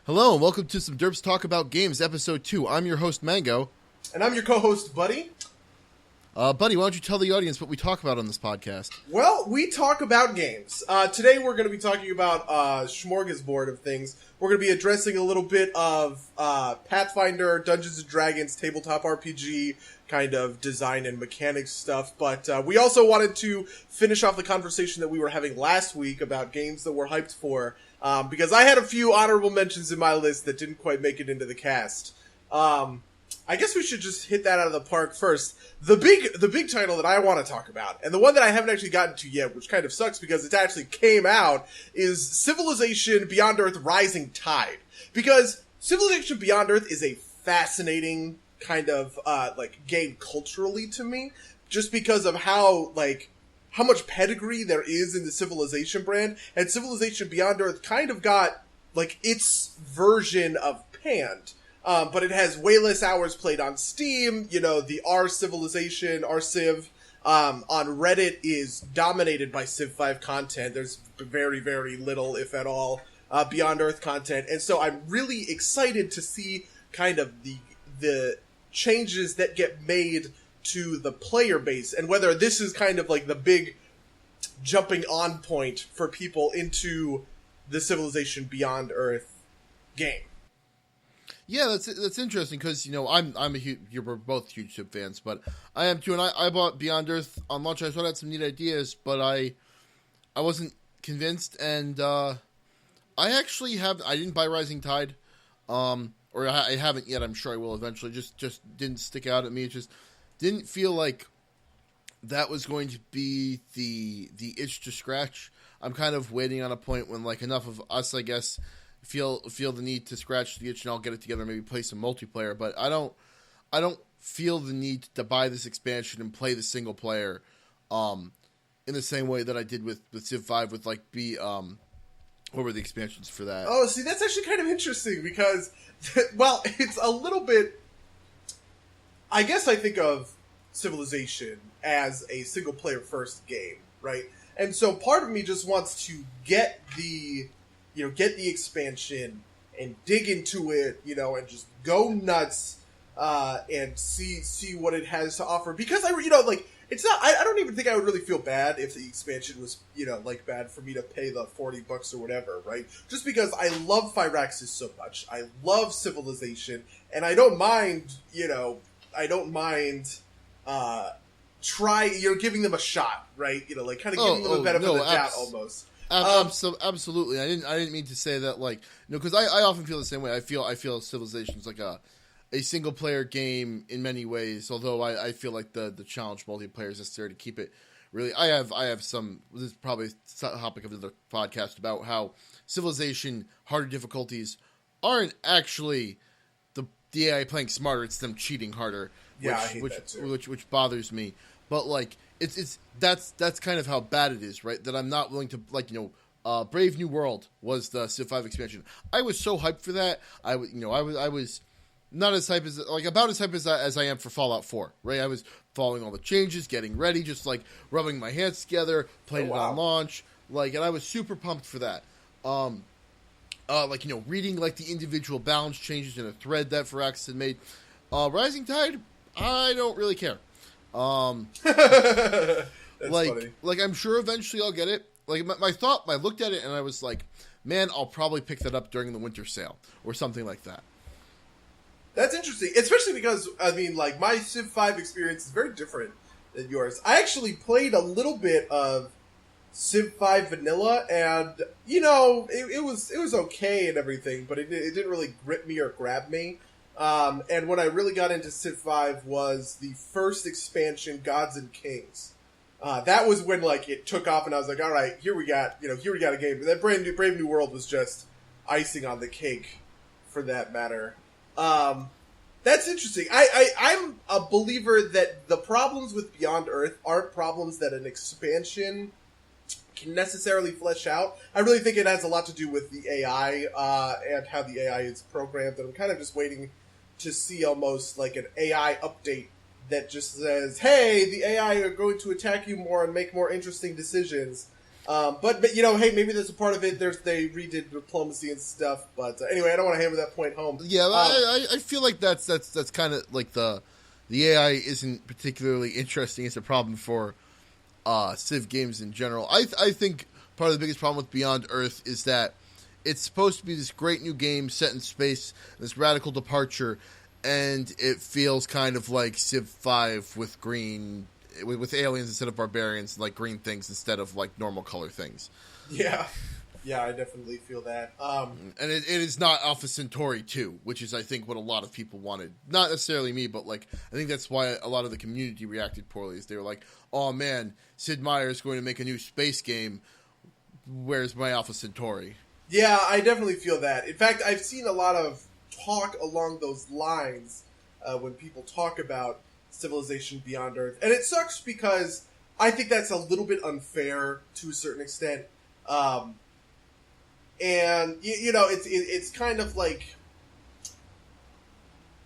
Hello, and welcome to some Derps Talk About Games, Episode 2. I'm your host, Mango. And I'm your co-host, Buddy. Buddy, why don't you tell the audience what we talk about on this podcast? Well, we talk about games. Today we're going to be talking about a smorgasbord of things. We're going to be addressing a little bit of Pathfinder, Dungeons & Dragons, Tabletop RPG, kind of design and mechanics stuff. But we also wanted to finish off the conversation that we were having last week about games that we're hyped for. Because I had a few honorable mentions in my list that didn't quite make it into the cast. I guess we should just hit that out of the park first. The big title that I want to talk about, and the one that I haven't actually gotten to yet, which kind of sucks because it actually came out, is Civilization Beyond Earth Rising Tide. Because Civilization Beyond Earth is a fascinating kind of game culturally to me, just because of how much pedigree there is in the Civilization brand, and Civilization Beyond Earth kind of got its version of Panned. But it has way less hours played on Steam. You know, the R Civilization, R Civ, on Reddit is dominated by Civ 5 content. There's very, very little, if at all, Beyond Earth content. And so I'm really excited to see kind of the changes that get made to the player base, and whether this is kind of the big jumping on point for people into the Civilization Beyond Earth game. Yeah, that's interesting because we're both huge Civ fans, but I am too, and I bought Beyond Earth on launch. I thought it had some neat ideas, but I wasn't convinced, and I didn't buy Rising Tide, or I haven't yet. I'm sure I will eventually. Just didn't stick out at me. It just didn't feel like that was going to be the itch to scratch. I'm kind of waiting on a point when enough of us, I guess, feel the need to scratch the itch, and I'll get it together and maybe play some multiplayer. But I don't feel the need to buy this expansion and play the single player in the same way that I did with Civ 5 with what were the expansions for that? Oh, see, that's actually kind of interesting because, well, it's a little bit, I guess I think of Civilization as a single player first game, right? And so part of me just wants to get the expansion and dig into it, and just go nuts, and see what it has to offer. Because it's not, I don't even think I would really feel bad if the expansion was, bad for me to pay the $40 or whatever, right? Just because I love Firaxis so much. I love Civilization, and I don't mind, giving them a shot, right? Kind of giving them a benefit of the doubt almost. Absolutely. I didn't mean to say that because I often feel the same way. I feel Civilization's like a single player game in many ways, although I feel like the challenge multiplayer is necessary to keep it really. I have some, this is probably a topic of the podcast about how Civilization harder difficulties aren't actually the AI playing smarter, it's them cheating harder. Yeah, I hate that too. Which bothers me. But that's kind of how bad it is, right? That I'm not willing to Brave New World was the Civ 5 expansion. I was so hyped for that. I was not as hyped as about as hyped as I am for Fallout 4, right? I was following all the changes, getting ready, just rubbing my hands together, playing it on launch, and I was super pumped for that. Reading the individual balance changes in a thread that Firaxis had made. Rising Tide, I don't really care. That's funny. I'm sure eventually I'll get it. My thought, I looked at it and I was like, man, I'll probably pick that up during the winter sale or something like that. That's interesting, especially because, my Civ 5 experience is very different than yours. I actually played a little bit of Civ 5 Vanilla, and, it was okay and everything, but it didn't really grip me or grab me. And when I really got into Civ 5 was the first expansion, Gods and Kings. That was when, it took off, and I was like, all right, here we got a game. That Brave New World was just icing on the cake, for that matter. That's interesting. I'm a believer that the problems with Beyond Earth aren't problems that an expansion can necessarily flesh out. I really think it has a lot to do with the AI, and how the AI is programmed, and I'm kind of just waiting to see almost an AI update that just says, hey, the AI are going to attack you more and make more interesting decisions, But hey, maybe there's a part of it. They redid diplomacy and stuff. But anyway, I don't want to hammer that point home. Yeah, I feel like that's kind of like the AI isn't particularly interesting as a problem for Civ games in general. I think part of the biggest problem with Beyond Earth is that it's supposed to be this great new game set in space, this radical departure, and it feels kind of like Civ 5 with aliens instead of barbarians, like green things instead of like normal color things. Yeah, I definitely feel that. And it is not Alpha Centauri 2, which is I think what a lot of people wanted. Not necessarily me, but like I think that's why a lot of the community reacted poorly. Is they were like, "Oh man, Sid Meier is going to make a new space game. Where's my Alpha Centauri?" Yeah, I definitely feel that. In fact, I've seen a lot of talk along those lines when people talk about Civilization Beyond Earth. And it sucks because I think that's a little bit unfair to a certain extent. And, it's kind of like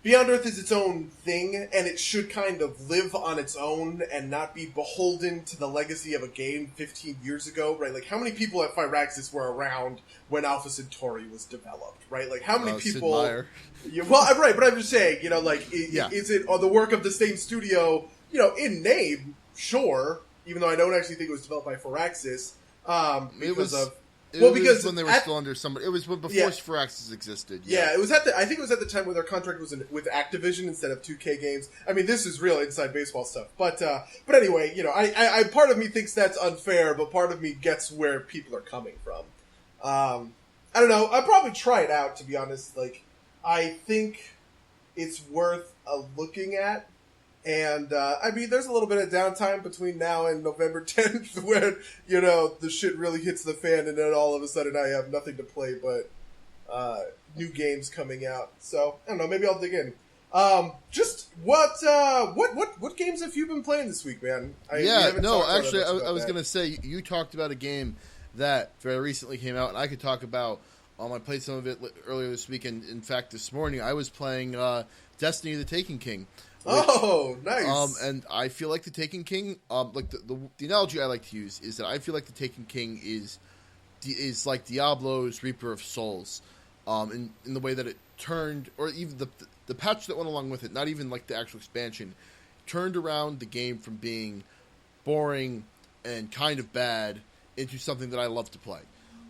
Beyond Earth is its own thing, and it should kind of live on its own and not be beholden to the legacy of a game 15 years ago, right? Like, how many people at Firaxis were around when Alpha Centauri was developed, right? Like, how many people... Sid Meier. Yeah, well, right, but I'm just saying, is it the work of the same studio, in name, sure, even though I don't actually think it was developed by Firaxis, because when they were still under somebody. It was before Firaxis existed. Yeah, it was I think it was at the time where their contract was with Activision instead of 2K Games. I mean, this is real inside baseball stuff. But anyway, I part of me thinks that's unfair, but part of me gets where people are coming from. I don't know. I'll probably try it out, to be honest. Like, I think it's worth looking at. And, there's a little bit of downtime between now and November 10th when, the shit really hits the fan and then all of a sudden I have nothing to play but new games coming out. So, I don't know, maybe I'll dig in. Just what games have you been playing this week, man? I was going to say, you talked about a game that very recently came out, and I could talk about, I played some of it earlier this week, and in fact, this morning I was playing Destiny the Taken King. Nice. And I feel like the Taken King, like the analogy I like to use is that I feel like the Taken King is like Diablo's Reaper of Souls, in the way that it turned, or even the patch that went along with it, not even like the actual expansion, turned around the game from being boring and kind of bad into something that I love to play.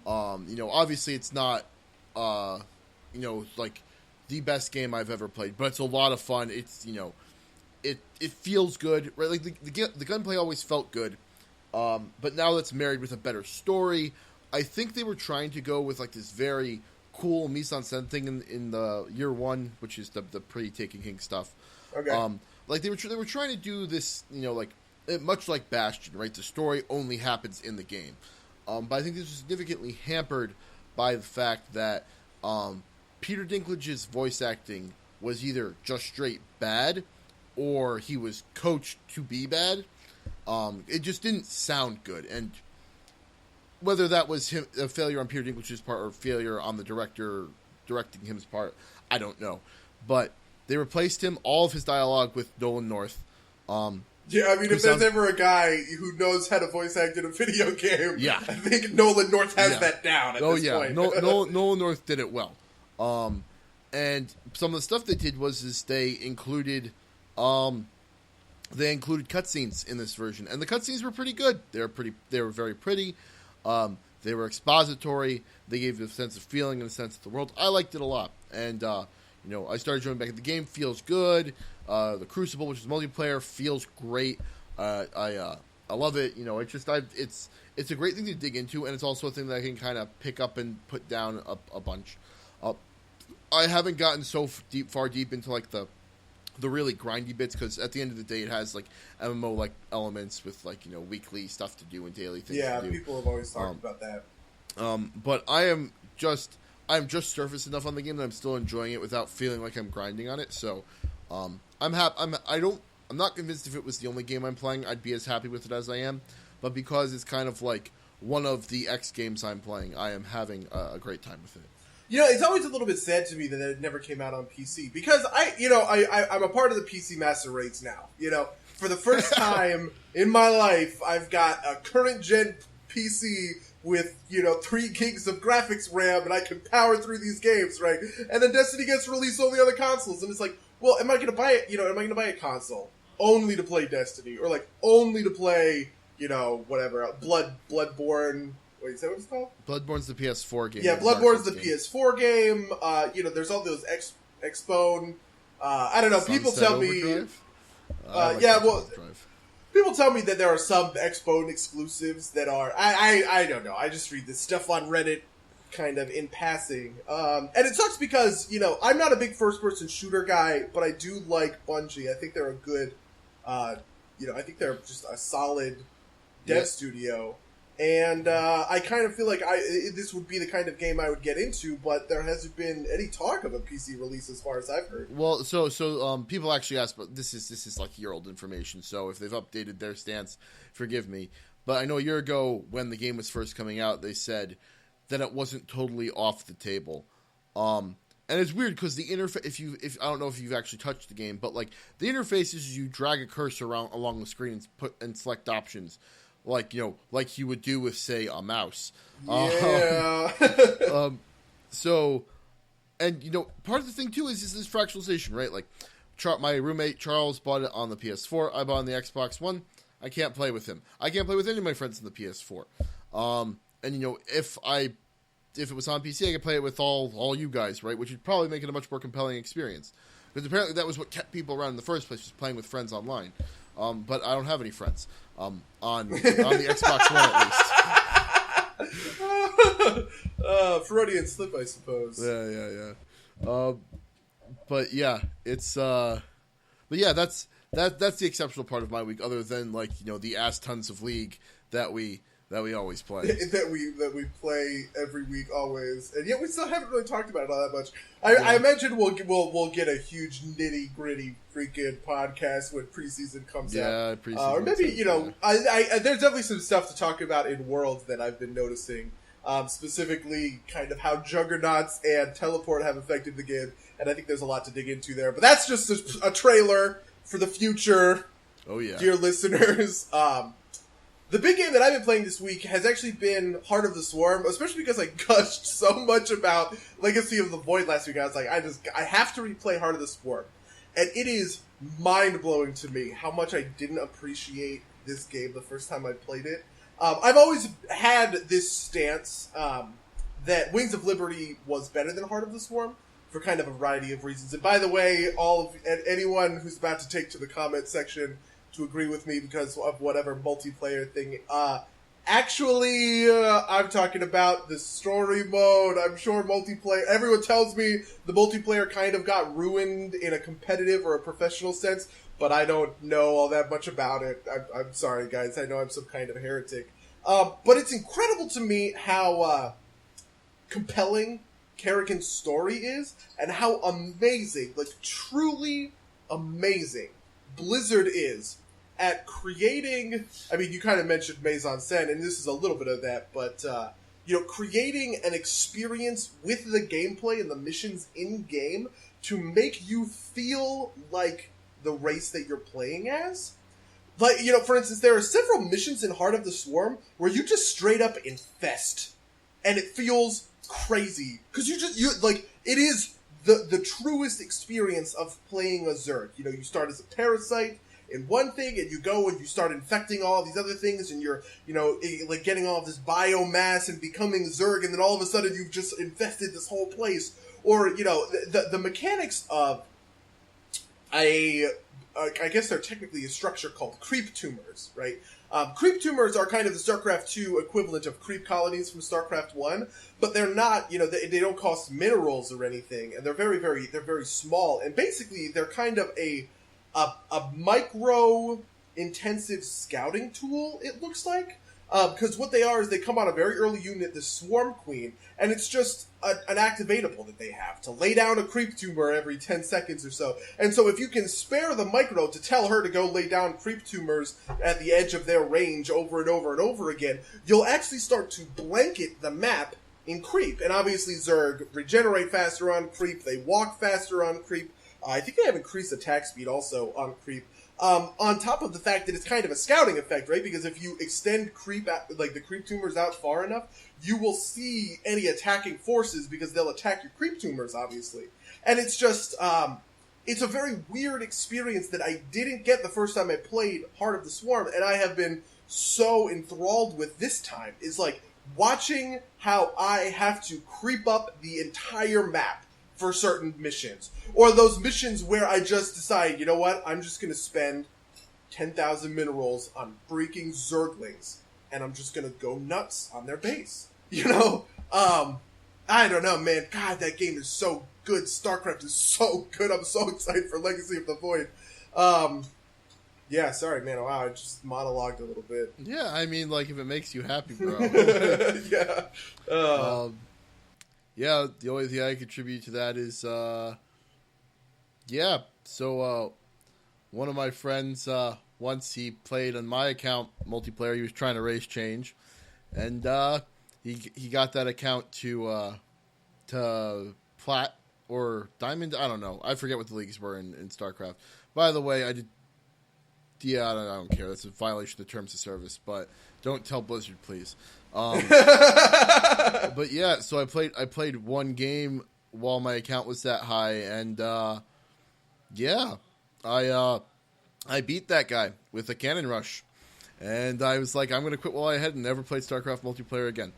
Obviously it's not, like the best game I've ever played, but it's a lot of fun. It's, it feels good, right? Like the gunplay always felt good, but now that's married with a better story. I think they were trying to go with like this very cool mise-en-scène thing in the year one, which is the pre-Taken King stuff. Okay. Like they were trying to do this, much like Bastion, right? The story only happens in the game, but I think this was significantly hampered by the fact that Peter Dinklage's voice acting was either just straight bad, or he was coached to be bad. It just didn't sound good, and whether that was a failure on Peter Dinklage's part or failure on the director directing him's part, I don't know. But they replaced all of his dialogue with Nolan North. If there's ever a guy who knows how to voice act in a video game, I think Nolan North has that down at this point. Nolan North did it well. And some of the stuff they did was they included cutscenes in this version, and the cutscenes were pretty good. They were very pretty. They were expository. They gave you a sense of feeling and a sense of the world. I liked it a lot, and I started joining back. The game feels good. The Crucible, which is multiplayer, feels great. I love it. It's a great thing to dig into, and it's also a thing that I can kind of pick up and put down a bunch. I haven't gotten so far deep into like the really grindy bits, because at the end of the day it has like MMO like elements with like weekly stuff to do and daily things to do. People have always talked about that. But I'm just surface enough on the game that I'm still enjoying it without feeling like I'm grinding on it. So I'm happy. I'm not convinced if it was the only game I'm playing I'd be as happy with it as I am, but because it's kind of like one of the X games I'm playing, I am having a great time with it. It's always a little bit sad to me that it never came out on PC, because I'm a part of the PC master race now. For the first time in my life, I've got a current gen PC with, 3 gigs of graphics RAM, and I can power through these games, right? And then Destiny gets released only on the consoles, and it's like, well, am I going to buy it? Am I going to buy a console only to play Destiny, or like only to play, whatever, Bloodborne? Wait, is that what it's called? Bloodborne's the PS4 game. Yeah, Bloodborne's the PS4 game. There's all those Xbone. I don't know. People tell me. People tell me that there are some Xbone exclusives that are. I don't know. I just read this stuff on Reddit, kind of in passing. And it sucks because I'm not a big first-person shooter guy, but I do like Bungie. I think they're a good. I think they're just a solid dev studio. And I kind of feel like this would be the kind of game I would get into, but there hasn't been any talk of a PC release as far as I've heard. Well, so people actually ask, but this is like year-old information, so if they've updated their stance, forgive me. But I know a year ago when the game was first coming out, they said that it wasn't totally off the table. And it's weird because the interface, if I don't know if you've actually touched the game, but like the interface is you drag a cursor around along the screen and select options. Like you would do with, say, a mouse. Yeah. So, and part of the thing too is this fractionalization, right? Like, my roommate Charles bought it on the PS4. I bought it on the Xbox One. I can't play with him. I can't play with any of my friends on the PS4. And if it was on PC, I could play it with all you guys, right? Which would probably make it a much more compelling experience. Because apparently that was what kept people around in the first place, was playing with friends online. But I don't have any friends on the Xbox One, at least. Freudian slip, I suppose. Yeah. But yeah, it's but yeah, that's the exceptional part of my week. Other than the ass tons of League that we always play. that we play every week, always, and yet we still haven't really talked about it all that much. I imagine we'll get a huge nitty gritty freaking podcast when preseason comes out. Yeah, preseason. Or maybe I there's definitely some stuff to talk about in World that I've been noticing, specifically kind of how Juggernauts and Teleport have affected the game, and I think there's a lot to dig into there. But that's just a trailer for the future. Oh yeah, dear listeners. The big game that I've been playing this week has actually been Heart of the Swarm, especially because I gushed so much about Legacy of the Void last week. I was like, I have to replay Heart of the Swarm. And it is mind-blowing to me how much I didn't appreciate this game the first time I played it. I've always had this stance that Wings of Liberty was better than Heart of the Swarm for kind of a variety of reasons. And by the way, anyone who's about to take to the comment section to agree with me because of whatever multiplayer thing. Actually, I'm talking about the story mode. I'm sure multiplayer... Everyone tells me the multiplayer kind of got ruined in a competitive or a professional sense, but I don't know all that much about it. I'm sorry, guys. I know I'm some kind of heretic. But it's incredible to me how compelling Kerrigan's story is and how amazing, truly amazing Blizzard is at creating, you kind of mentioned Maison Sen, and this is a little bit of that, but, creating an experience with the gameplay and the missions in-game to make you feel like the race that you're playing as. For instance, there are several missions in Heart of the Swarm where you just straight up infest, and it feels crazy, because it is the truest experience of playing a Zerg. You start as a parasite in one thing, and you go and you start infecting all these other things, and you're, getting all of this biomass and becoming Zerg, and then all of a sudden you've just infested this whole place. Or, the mechanics of I guess they're technically a structure called creep tumors, right? Creep tumors are kind of the StarCraft 2 equivalent of creep colonies from StarCraft 1, but they're not, they don't cost minerals or anything, and they're very small, and basically they're kind of a micro-intensive scouting tool, it looks like. Because what they are is they come on a very early unit, the Swarm Queen, and it's just an activatable that they have to lay down a creep tumor every 10 seconds or so. And so if you can spare the micro to tell her to go lay down creep tumors at the edge of their range over and over and over again, you'll actually start to blanket the map in creep. And obviously Zerg regenerate faster on creep, they walk faster on creep, I think they have increased attack speed also on creep. On top of the fact that it's kind of a scouting effect, right? Because if you extend creep, like the creep tumors out far enough, you will see any attacking forces because they'll attack your creep tumors, obviously. And it's just, it's a very weird experience that I didn't get the first time I played Heart of the Swarm, and I have been so enthralled with this time, is like watching how I have to creep up the entire map for certain missions. Or those missions where I just decide, you know what, I'm just going to spend 10,000 minerals on freaking Zerglings, and I'm just going to go nuts on their base. You know? I don't know, man. God, that game is so good. StarCraft is so good. I'm so excited for Legacy of the Void. Yeah, sorry, man. Wow, I just monologued a little bit. Yeah, I mean, like, if it makes you happy, bro. Yeah. Yeah, the only thing I contribute to that is, yeah. So, one of my friends, once he played on my account multiplayer, he was trying to race change, and he got that account to plat or diamond. I don't know. I forget what the leagues were in StarCraft. By the way, I did. Yeah, I don't care. That's a violation of the terms of service. But don't tell Blizzard, please. But yeah, so I played one game while my account was that high, and yeah, I beat that guy with a cannon rush, and I was like, I'm gonna quit while I had and never played StarCraft multiplayer again.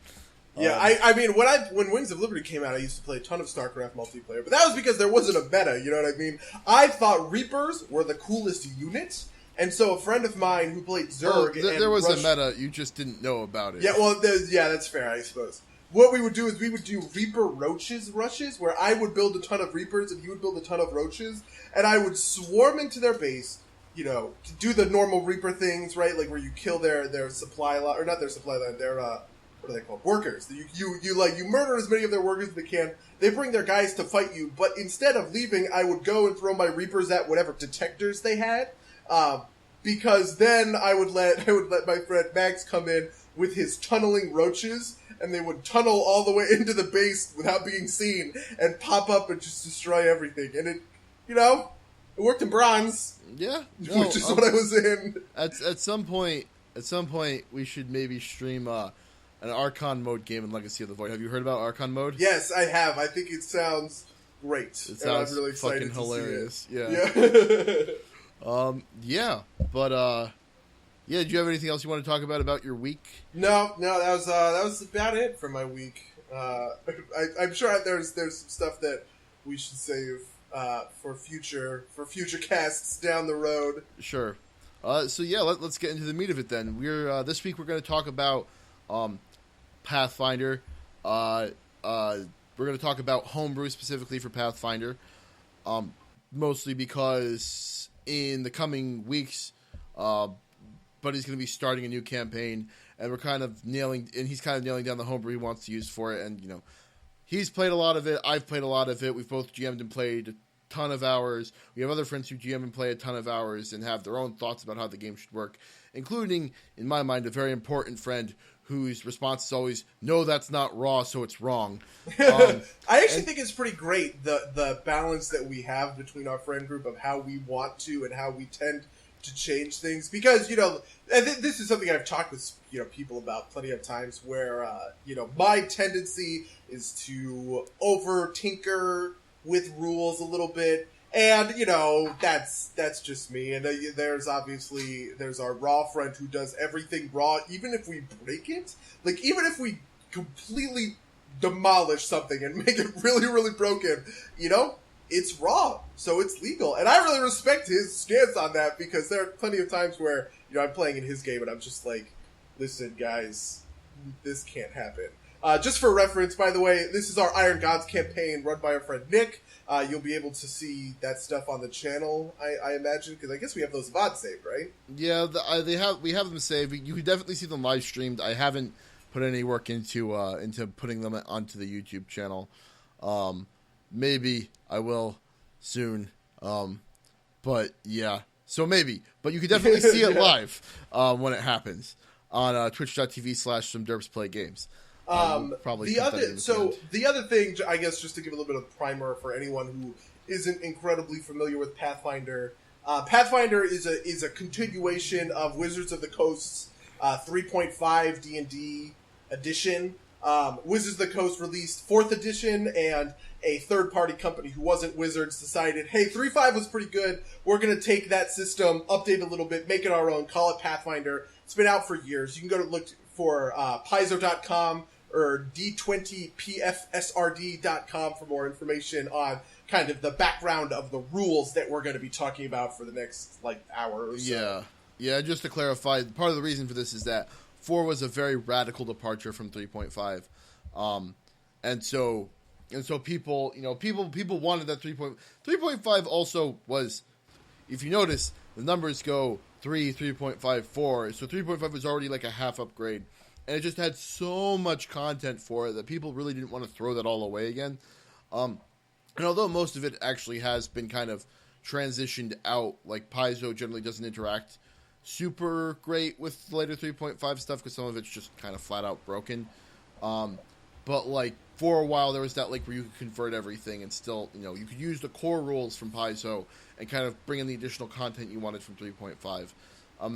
Yeah, I mean, when Wings of Liberty came out, I used to play a ton of StarCraft multiplayer, but that was because there wasn't a meta, you know what I mean? I thought Reapers were the coolest unit, and so a friend of mine who played Zerg... there was a meta, you just didn't know about it. Yeah, well, yeah, that's fair, I suppose. What we would do is we would do Reaper Roaches rushes, where I would build a ton of Reapers and you would build a ton of Roaches, and I would swarm into their base, you know, to do the normal Reaper things, right? Like where you kill their supply line, or not their supply line, their, what are they called? Workers. You murder as many of their workers as they can. They bring their guys to fight you, but instead of leaving, I would go and throw my Reapers at whatever detectors they had, because then I would let my friend Max come in with his tunneling roaches, and they would tunnel all the way into the base without being seen, and pop up and just destroy everything. And it, you know, it worked in bronze. Yeah, which is what I was in. At some point, we should maybe stream an Archon mode game in Legacy of the Void. Have you heard about Archon mode? Yes, I have. I think it sounds great. It sounds I'm really excited fucking hilarious. Yeah. Yeah, but yeah. Do you have anything else you want to talk about your week? No, that was about it for my week. I'm sure there's some stuff that we should save for future casts down the road. Sure. So yeah, let's get into the meat of it then. We're this week we're going to talk about Pathfinder. We're going to talk about Homebrew specifically for Pathfinder, mostly because in the coming weeks, Buddy's going to be starting a new campaign, and he's kind of nailing down the Homebrew he wants to use for it. And you know, he's played a lot of it. I've played a lot of it. We've both GM'd and played a ton of hours. We have other friends who GM and play a ton of hours and have their own thoughts about how the game should work, including, in my mind, a very important friend whose response is always, "No, that's not raw, so it's wrong." I actually think it's pretty great, the balance that we have between our friend group of how we want to and how we tend to change things. Because, you know, and this is something I've talked with, you know, people about plenty of times where, you know, my tendency is to over-tinker with rules a little bit. And, you know, that's just me. And there's our raw friend who does everything raw, even if we break it. Like, even if we completely demolish something and make it really, really broken, you know, it's raw, so it's legal. And I really respect his stance on that, because there are plenty of times where, you know, I'm playing in his game and I'm just like, listen, guys, this can't happen. Just for reference, by the way, this is our Iron Gods campaign run by our friend Nick. You'll be able to see that stuff on the channel, I imagine, because I guess we have those VODs saved, right? Yeah, we have them saved. You can definitely see them live streamed. I haven't put any work into putting them onto the YouTube channel. Maybe I will soon. But yeah, so maybe. But you can definitely see it live when it happens on twitch.tv/SomeDerpsPlayGames. Probably the other thing, I guess, just to give a little bit of primer for anyone who isn't incredibly familiar with Pathfinder. Pathfinder is a continuation of Wizards of the Coast's 3.5 D&D edition. Wizards of the Coast released 4th edition, and a third-party company who wasn't Wizards decided, hey, 3.5 was pretty good. We're going to take that system, update it a little bit, make it our own, call it Pathfinder. It's been out for years. You can go to look for Paizo.com or D20PFSRD.com for more information on kind of the background of the rules that we're going to be talking about for the next, hour or so. Yeah, just to clarify, part of the reason for this is that 4 was a very radical departure from 3.5. And so people wanted that 3.5 also was, if you notice, the numbers go 3.5, 4. So 3.5 was already like a half upgrade. And it just had so much content for it that people really didn't want to throw that all away again. And although most of it actually has been kind of transitioned out, like Paizo generally doesn't interact super great with the later 3.5 stuff because some of it's just kind of flat out broken. But for a while there was that where you could convert everything and still, you could use the core rules from Paizo and kind of bring in the additional content you wanted from 3.5.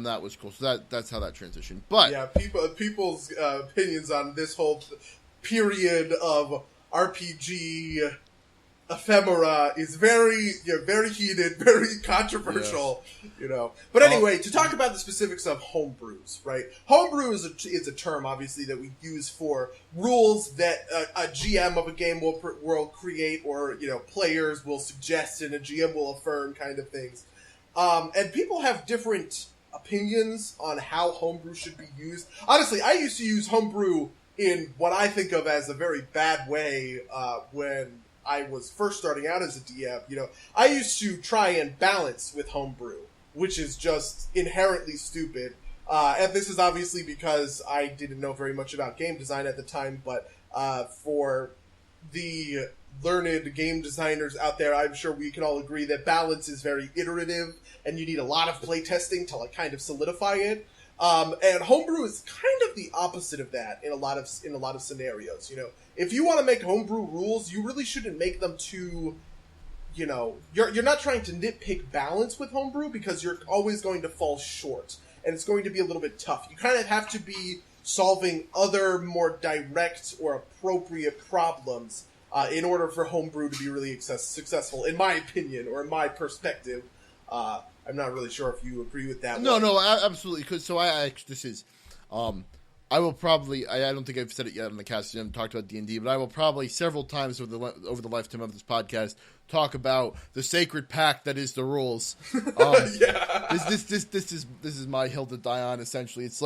That was cool. So that's how that transitioned. But yeah, people's opinions on this whole period of RPG ephemera is very heated, very controversial, But anyway, to talk about the specifics of homebrews, right? Homebrew is a term, obviously, that we use for rules that a GM of a game will create, or players will suggest and a GM will affirm, kind of things. And people have different opinions on how homebrew should be used. Honestly, I used to use homebrew in what I think of as a very bad way when I was first starting out as a DM. I used to try and balance with homebrew, which is just inherently stupid. And this is obviously because I didn't know very much about game design at the time, but for the learned game designers out there, I'm sure we can all agree that balance is very iterative, and you need a lot of playtesting to kind of solidify it. And homebrew is kind of the opposite of that in a lot of scenarios. If you want to make homebrew rules, you really shouldn't make them too. You're not trying to nitpick balance with homebrew because you're always going to fall short, and it's going to be a little bit tough. You kind of have to be solving other more direct or appropriate problems in order for homebrew to be really successful, in my opinion, or in my perspective. I'm not really sure if you agree with that. No, absolutely. I will probably, I don't think I've said it yet on the cast, I haven't talked about D&D, but I will probably several times over the lifetime of this podcast talk about the sacred pact that is the rules. Yeah. This is my hill to die on, essentially. It's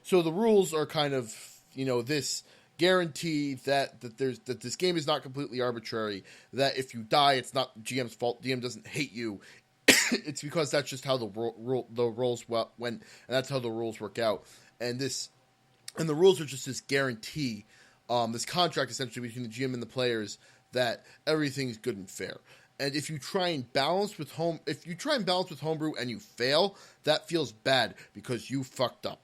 so the rules are kind of, this guarantee that this game is not completely arbitrary, that if you die, it's not GM's fault, DM doesn't hate you. It's because that's just how the roles went, and that's how the rules work out. And the rules are just this guarantee, this contract essentially between the GM and the players that everything's good and fair. And if you try and balance with homebrew and you fail, that feels bad because you fucked up.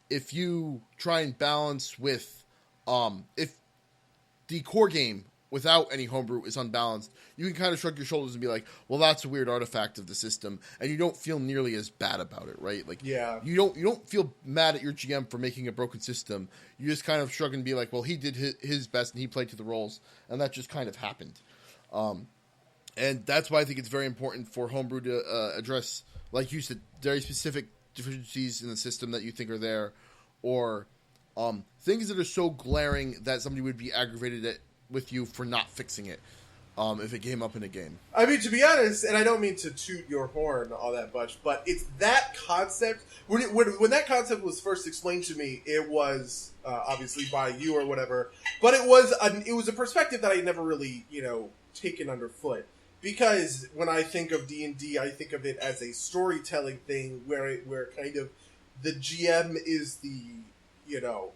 If you try and balance with, if the core game without any homebrew is unbalanced, you can kind of shrug your shoulders and be like, well, that's a weird artifact of the system, and you don't feel nearly as bad about it, right? You don't feel mad at your GM for making a broken system. You just kind of shrug and be like, well, he did his best and he played to the roles, and that just kind of happened. And that's why I think it's very important for homebrew to address, like you said, very specific deficiencies in the system that you think are there, or things that are so glaring that somebody would be aggravated with you for not fixing it if it came up in a game. I mean, to be honest, and I don't mean to toot your horn all that much, but it's that concept. When that concept was first explained to me, it was obviously by you or whatever, but it was a perspective that I never really taken underfoot. Because when I think of D&D, I think of it as a storytelling thing where kind of the GM is the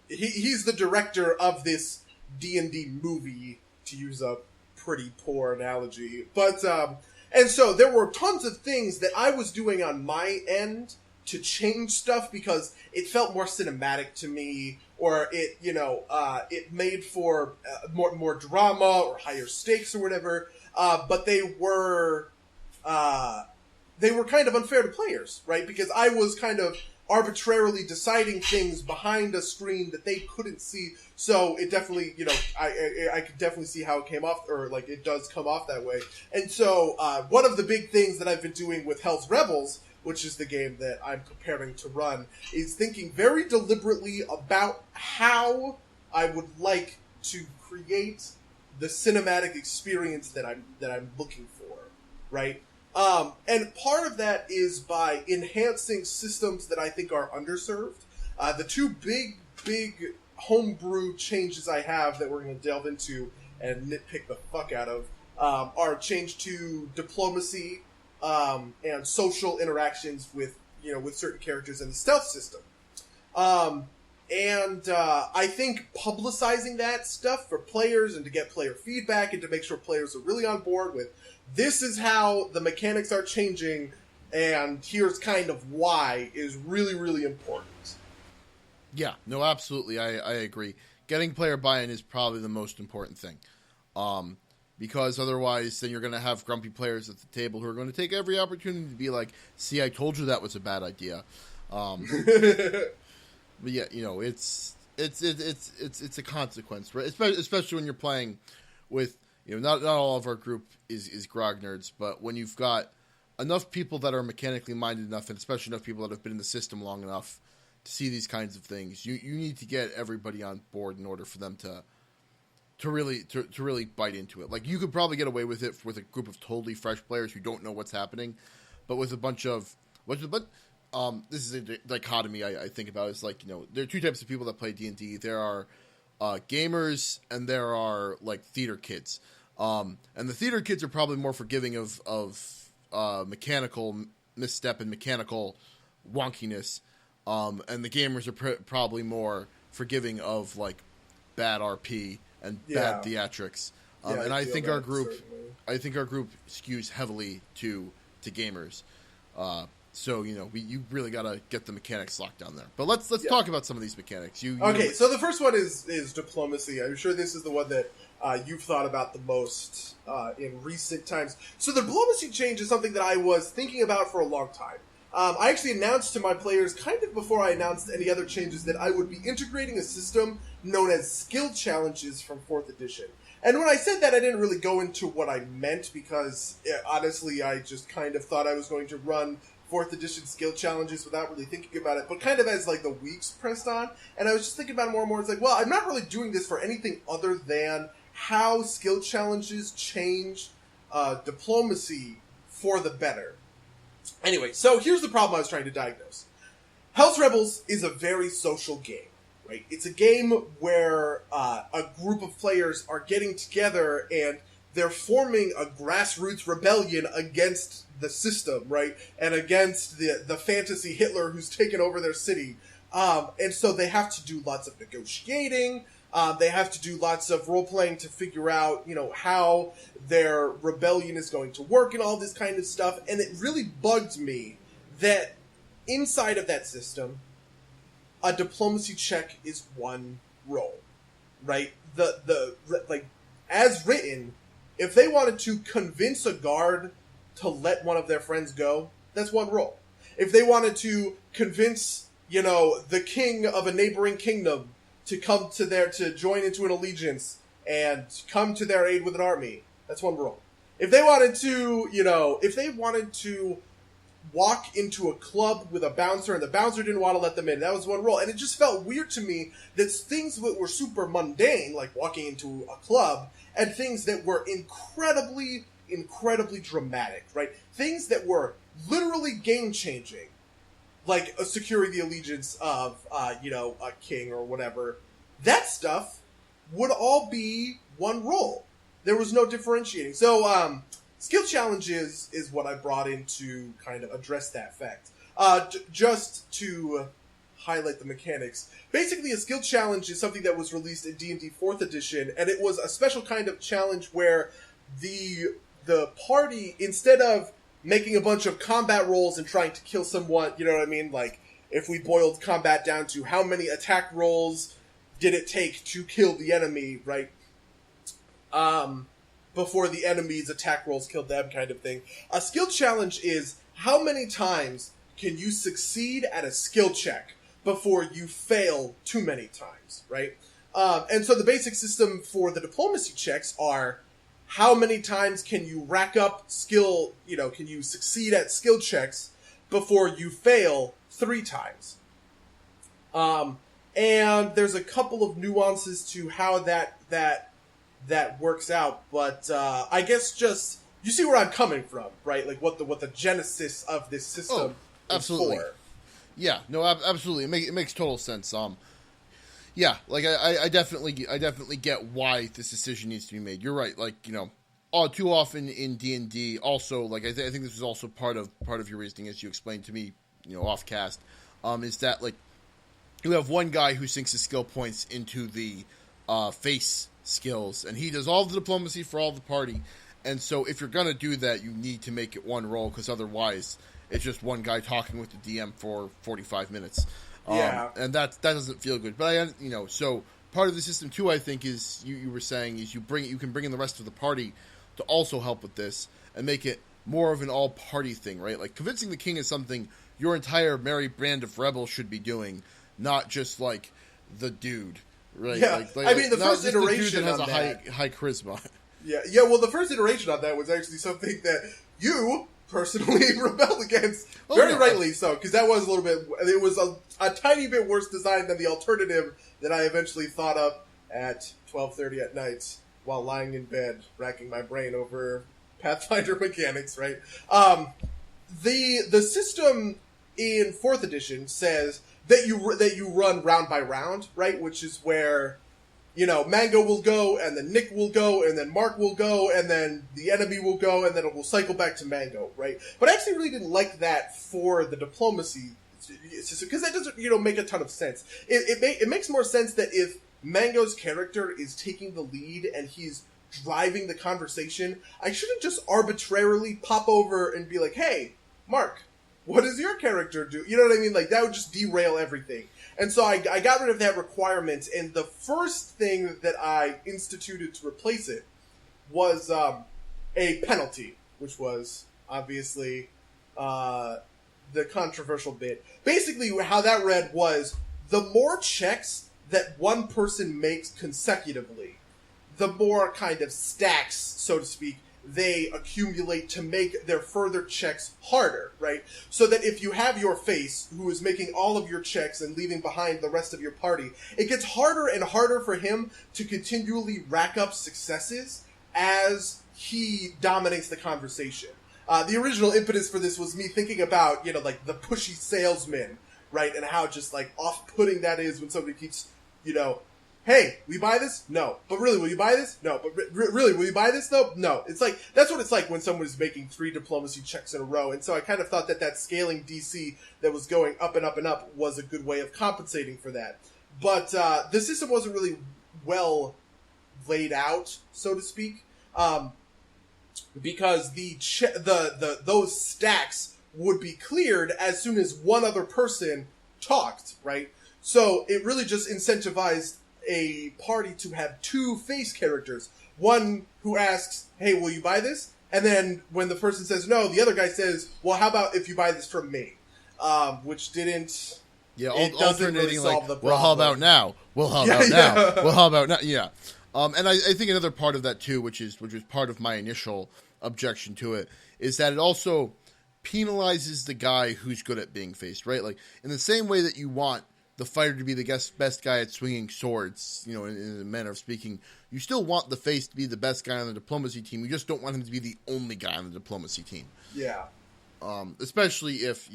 he's the director of this D&D movie, to use a pretty poor analogy. But and so there were tons of things that I was doing on my end to change stuff because it felt more cinematic to me, or it, it made for more drama or higher stakes or whatever. But they were kind of unfair to players, right? Because I was kind of arbitrarily deciding things behind a screen that they couldn't see. So it definitely, I could definitely see how it came off, or like it does come off that way. And so one of the big things that I've been doing with Hell's Rebels, which is the game that I'm preparing to run, is thinking very deliberately about how I would like to create the cinematic experience that I'm looking for, right? And part of that is by enhancing systems that I think are underserved. The two big homebrew changes I have that we're going to delve into and nitpick the fuck out of are change to diplomacy and social interactions with certain characters in the stealth system. I think publicizing that stuff for players and to get player feedback and to make sure players are really on board with this is how the mechanics are changing and here's kind of why is really, really important. Yeah, no, absolutely. I agree. Getting player buy-in is probably the most important thing. Because otherwise then you're going to have grumpy players at the table who are going to take every opportunity to be like, see, I told you that was a bad idea. But yeah, it's a consequence, right? Especially when you're playing with, not all of our group is grog nerds, but when you've got enough people that are mechanically minded enough, and especially enough people that have been in the system long enough to see these kinds of things, you need to get everybody on board in order for them to really bite into it. Like, you could probably get away with it with a group of totally fresh players who don't know what's happening, but with a bunch of this is a dichotomy I think about. Is like, there are two types of people that play D&D. There are gamers and there are like theater kids. And the theater kids are probably more forgiving of mechanical misstep and mechanical wonkiness. And the gamers are probably more forgiving of like bad RP and bad theatrics. And I think our group skews heavily to gamers. So, you really got to get the mechanics locked down there. But let's talk about some of these mechanics. Okay, so the first one is diplomacy. I'm sure this is the one that you've thought about the most in recent times. So the diplomacy change is something that I was thinking about for a long time. I actually announced to my players, kind of before I announced any other changes, that I would be integrating a system known as skill challenges from 4th edition. And when I said that, I didn't really go into what I meant because, honestly, I just kind of thought I was going to run 4th edition skill challenges without really thinking about it, but kind of as like the weeks pressed on, and I was just thinking about it more and more. It's like, well, I'm not really doing this for anything other than how skill challenges change diplomacy for the better. Anyway, so here's the problem I was trying to diagnose. Hell's Rebels is a very social game, right? It's a game where a group of players are getting together and they're forming a grassroots rebellion against the system, right? And against the fantasy Hitler who's taken over their city. And so they have to do lots of negotiating. They have to do lots of role-playing to figure out, how their rebellion is going to work and all this kind of stuff. And it really bugged me that inside of that system, a diplomacy check is one roll, right? As written, if they wanted to convince a guard to let one of their friends go, that's one roll. If they wanted to convince, the king of a neighboring kingdom to come to join into an allegiance and come to their aid with an army, that's one roll. If they wanted to walk into a club with a bouncer and the bouncer didn't want to let them in, that was one roll. And it just felt weird to me that things that were super mundane, like walking into a club, and things that were incredibly, incredibly dramatic, right? Things that were literally game-changing, like securing the allegiance of, a king or whatever. That stuff would all be one roll. There was no differentiating. So, skill challenges is what I brought in to kind of address that fact. Just to highlight the mechanics. Basically, a skill challenge is something that was released in D&D 4th edition, and it was a special kind of challenge where the party, instead of making a bunch of combat rolls and trying to kill someone, you know what I mean? Like, if we boiled combat down to how many attack rolls did it take to kill the enemy, right? Before the enemy's attack rolls killed them, kind of thing. A skill challenge is how many times can you succeed at a skill check before you fail too many times, right? And so the basic system for the diplomacy checks are how many times can you rack up skill, can you succeed at skill checks before you fail 3 times. And there's a couple of nuances to how that works out, but I guess just you see where I'm coming from, right? Like what the genesis of this system absolutely. is for. Yeah, no, absolutely. It makes total sense. Yeah, like I definitely get why this decision needs to be made. You're right. Like, all too often in D&D, also, like I think this is also part of your reasoning, as you explained to me, off cast, is that like you have one guy who sinks his skill points into the face skills, and he does all the diplomacy for all the party. And so if you're gonna do that, you need to make it one roll, because otherwise it's just one guy talking with the DM for 45 minutes. And that doesn't feel good. But so part of the system too, I think, is you were saying is you can bring in the rest of the party to also help with this and make it more of an all party thing, right? Like convincing the king is something your entire merry band of rebels should be doing, not just like the dude, right? Yeah, I mean the first iteration the dude that has on high charisma. Yeah. Well, the first iteration on that was actually something that you personally rebelled against, very rightly so, because that was a little bit. It was a tiny bit worse design than the alternative that I eventually thought up at 12:30 at night while lying in bed, racking my brain over Pathfinder mechanics. Right. The system in 4th edition says that you run round by round, right, which is where Mango will go, and then Nick will go, and then Mark will go, and then the enemy will go, and then it will cycle back to Mango, right? But I actually really didn't like that for the diplomacy system, because that doesn't, make a ton of sense. It makes more sense that if Mango's character is taking the lead and he's driving the conversation, I shouldn't just arbitrarily pop over and be like, hey, Mark, what does your character do? You know what I mean? Like, that would just derail everything. And so I got rid of that requirement, and the first thing that I instituted to replace it was a penalty, which was obviously the controversial bit. Basically, how that read was, the more checks that one person makes consecutively, the more kind of stacks, so to speak, they accumulate to make their further checks harder, right? So that if you have your face, who is making all of your checks and leaving behind the rest of your party, it gets harder and harder for him to continually rack up successes as he dominates the conversation. The original impetus for this was me thinking about, like the pushy salesman, right? And how just like off-putting that is when somebody keeps, hey, will you buy this? No. But really, will you buy this? No. But really, will you buy this though? No. It's like, that's what it's like when someone is making 3 diplomacy checks in a row. And so I kind of thought that scaling DC that was going up and up and up was a good way of compensating for that. But the system wasn't really well laid out, so to speak, because those stacks would be cleared as soon as one other person talked, right? So it really just incentivized a party to have 2 face characters. One who asks, hey, will you buy this? And then when the person says no, the other guy says, well, how about if you buy this from me? Which didn't... Yeah, alternating really like, well, how about now? Well, how about now? Well, how about now? Yeah. And I think another part of that, too, which was part of my initial objection to it, is that it also penalizes the guy who's good at being faced, right? Like, in the same way that you want the fighter to be the best guy at swinging swords, in a manner of speaking, you still want the face to be the best guy on the diplomacy team. You just don't want him to be the only guy on the diplomacy team. Yeah. Especially if,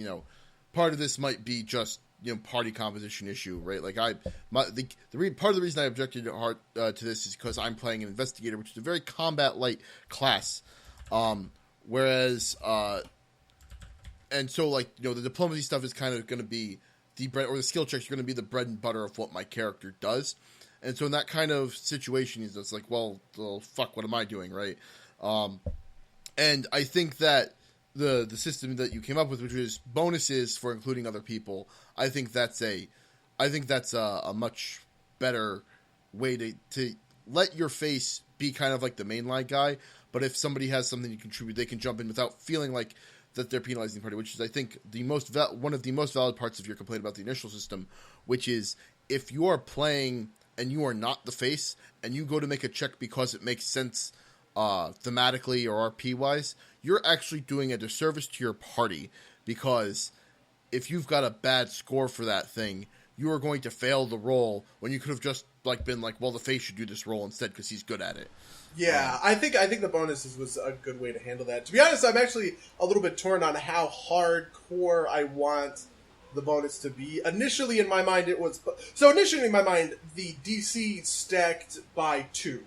part of this might be just, party composition issue, right? Like part of the reason I objected to this is because I'm playing an investigator, which is a very combat light class. Whereas, and so like, the diplomacy stuff is kind of going to be the skill checks are going to be the bread and butter of what my character does. And so in that kind of situation, it's like, well, fuck, what am I doing, right? And I think that the system that you came up with, which is bonuses for including other people. I think that's a much better way to let your face be kind of like the mainline guy. But if somebody has something to contribute, they can jump in without feeling like that they're penalizing the party, which is, I think, one of the most valid parts of your complaint about the initial system, which is if you are playing and you are not the face and you go to make a check because it makes sense thematically or RP-wise, you're actually doing a disservice to your party, because if you've got a bad score for that thing, you are going to fail the roll when you could have just been like, well, the face should do this roll instead because he's good at it. Yeah, I think the bonuses was a good way to handle that. To be honest, I'm actually a little bit torn on how hardcore I want the bonus to be. Initially in my mind, the DC stacked by 2.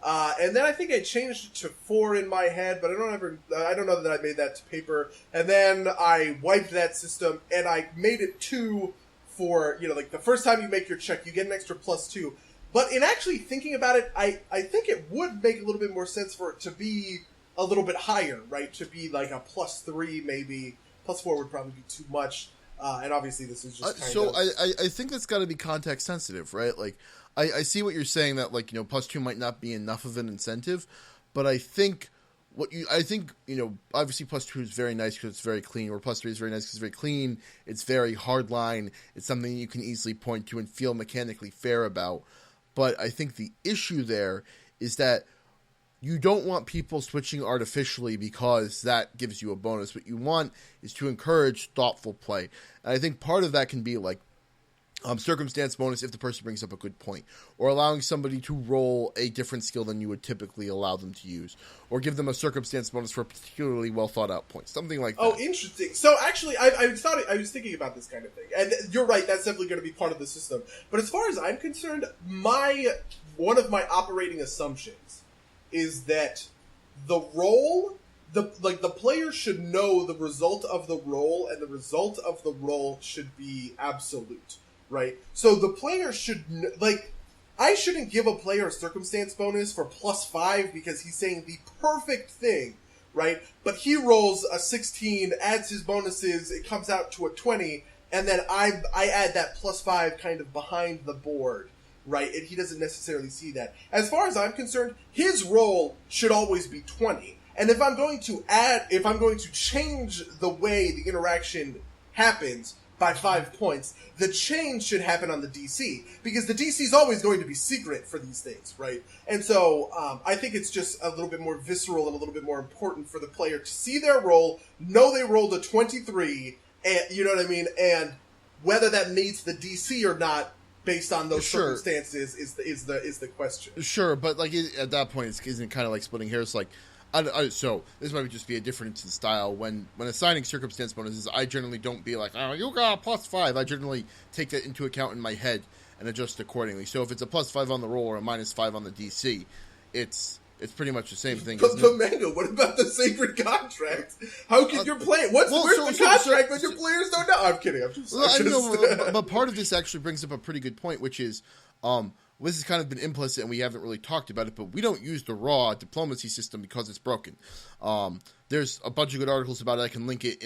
And then I think I changed it to 4 in my head, but I don't know that I made that to paper. And then I wiped that system and I made it 2 for, the first time you make your check, you get an extra +2. But in actually thinking about it, I think it would make a little bit more sense for it to be a little bit higher, right? To be like a +3 maybe. +4 would probably be too much. And obviously this is just kind of... I think that's got to be context sensitive, right? Like, I see what you're saying, that +2 might not be enough of an incentive, but I think obviously +2 is very nice because it's very clean, or +3 is very nice because it's very clean. It's very hardline. It's something you can easily point to and feel mechanically fair about. But I think the issue there is that you don't want people switching artificially because that gives you a bonus. What you want is to encourage thoughtful play. And I think part of that can be circumstance bonus if the person brings up a good point, or allowing somebody to roll a different skill than you would typically allow them to use, or give them a circumstance bonus for a particularly well thought out point, something like that. Oh, interesting. So actually, I was thinking about this kind of thing, and you're right. That's definitely going to be part of the system. But as far as I'm concerned, one of my operating assumptions is that the roll, the player should know the result of the roll, and the result of the roll should be absolute. Right? So the player should, I shouldn't give a player a circumstance bonus for +5 because he's saying the perfect thing, right? But he rolls a 16, adds his bonuses, it comes out to a 20, and then I add that +5 kind of behind the board, right? And he doesn't necessarily see that. As far as I'm concerned, his roll should always be 20. And if I'm going to change the way the interaction happens by 5 points, the change should happen on the DC, because the DC is always going to be secret for these things, right? And so I think it's just a little bit more visceral and a little bit more important for the player to see their roll, know they rolled a 23, and you know what I mean, and whether that meets the DC or not based on those circumstances is the question. Sure, but at that point, isn't it kind of like splitting hairs? So this might just be a difference in style. When assigning circumstance bonuses, I generally don't be like, oh, you got a +5. I generally take that into account in my head and adjust accordingly. So if it's a +5 on the roll or a -5 on the DC, it's pretty much the same thing. But Mango, what about the sacred contract? How can your player? Where's the contract when your players don't know? I'm kidding. But part of this actually brings up a pretty good point, which is, this has kind of been implicit and we haven't really talked about it, but we don't use the raw diplomacy system because it's broken. There's a bunch of good articles about it. I can link it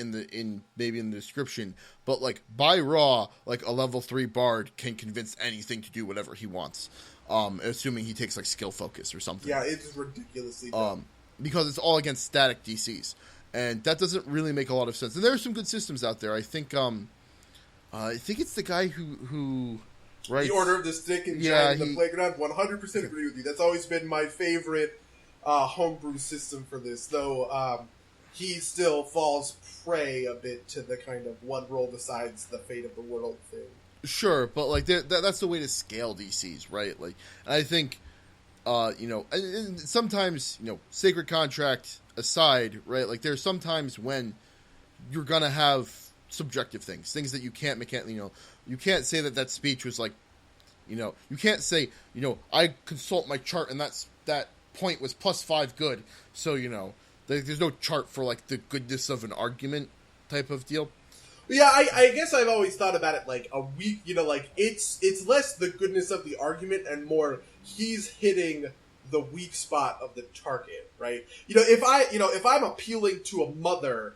maybe in the description. But by raw, a level 3 bard can convince anything to do whatever he wants, assuming he takes skill focus or something. Yeah, it's ridiculously dumb. Because it's all against static DCs, and that doesn't really make a lot of sense. And there are some good systems out there. I think it's the guy who writes The Order of the Stick and Giant in the Playground. 100% agree with you. That's always been my favorite homebrew system for this, though he still falls prey a bit to the kind of one roll decides the fate of the world thing. Sure, but that's the way to scale DCs, right? And I think and sometimes, sacred contract aside, right? There's sometimes when you're gonna have subjective things that you can't mechanically, you can't say that speech was you can't say, I consult my chart and that point was +5 good. So, there's no chart for the goodness of an argument type of deal. Yeah, I guess I've always thought about it a weak, it's less the goodness of the argument and more he's hitting the weak spot of the target, right? If I'm appealing to a mother,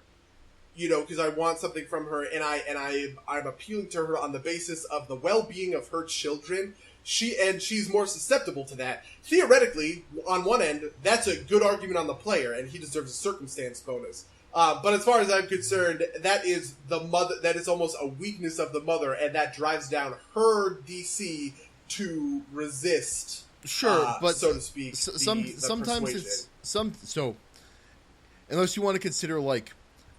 because I want something from her, and I'm appealing to her on the basis of the well-being of her children, she's more susceptible to that. Theoretically, on one end, that's a good argument on the player, and he deserves a circumstance bonus. But as far as I'm concerned, that is the mother. That is almost a weakness of the mother, and that drives down her DC to resist. Sure, but so to speak, sometimes it's so. Unless you want to consider like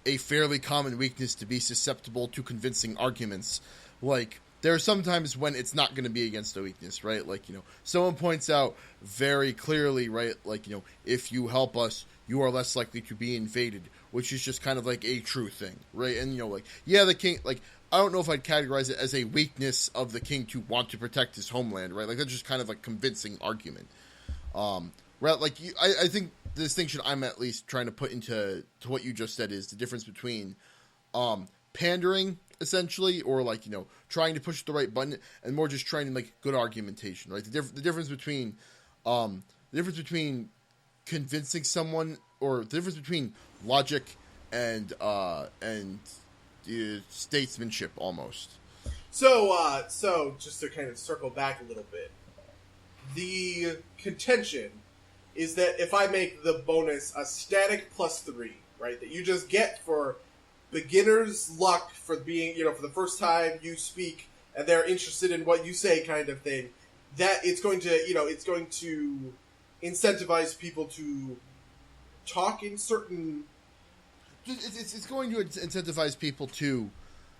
a fairly common weakness to be susceptible to convincing arguments, like there are some times when it's not going to be against a weakness, right? Like, someone points out very clearly, right? Like, if you help us, you are less likely to be invaded, which is just kind of like a true thing, right? And, the king, I don't know if I'd categorize it as a weakness of the king to want to protect his homeland, right? Like, that's just kind of a convincing argument. Right? Like, I think the distinction I'm at least trying to put into what you just said is the difference between pandering, essentially, or trying to push the right button, and more just trying to make good argumentation, right? The difference between convincing someone, or the difference between logic and statesmanship, almost. So just to kind of circle back a little bit, the contention is that if I make the bonus a static +3, right, that you just get for beginner's luck for being, for the first time you speak and they're interested in what you say kind of thing, that it's going to incentivize people to talk in certain... It's going to incentivize people to...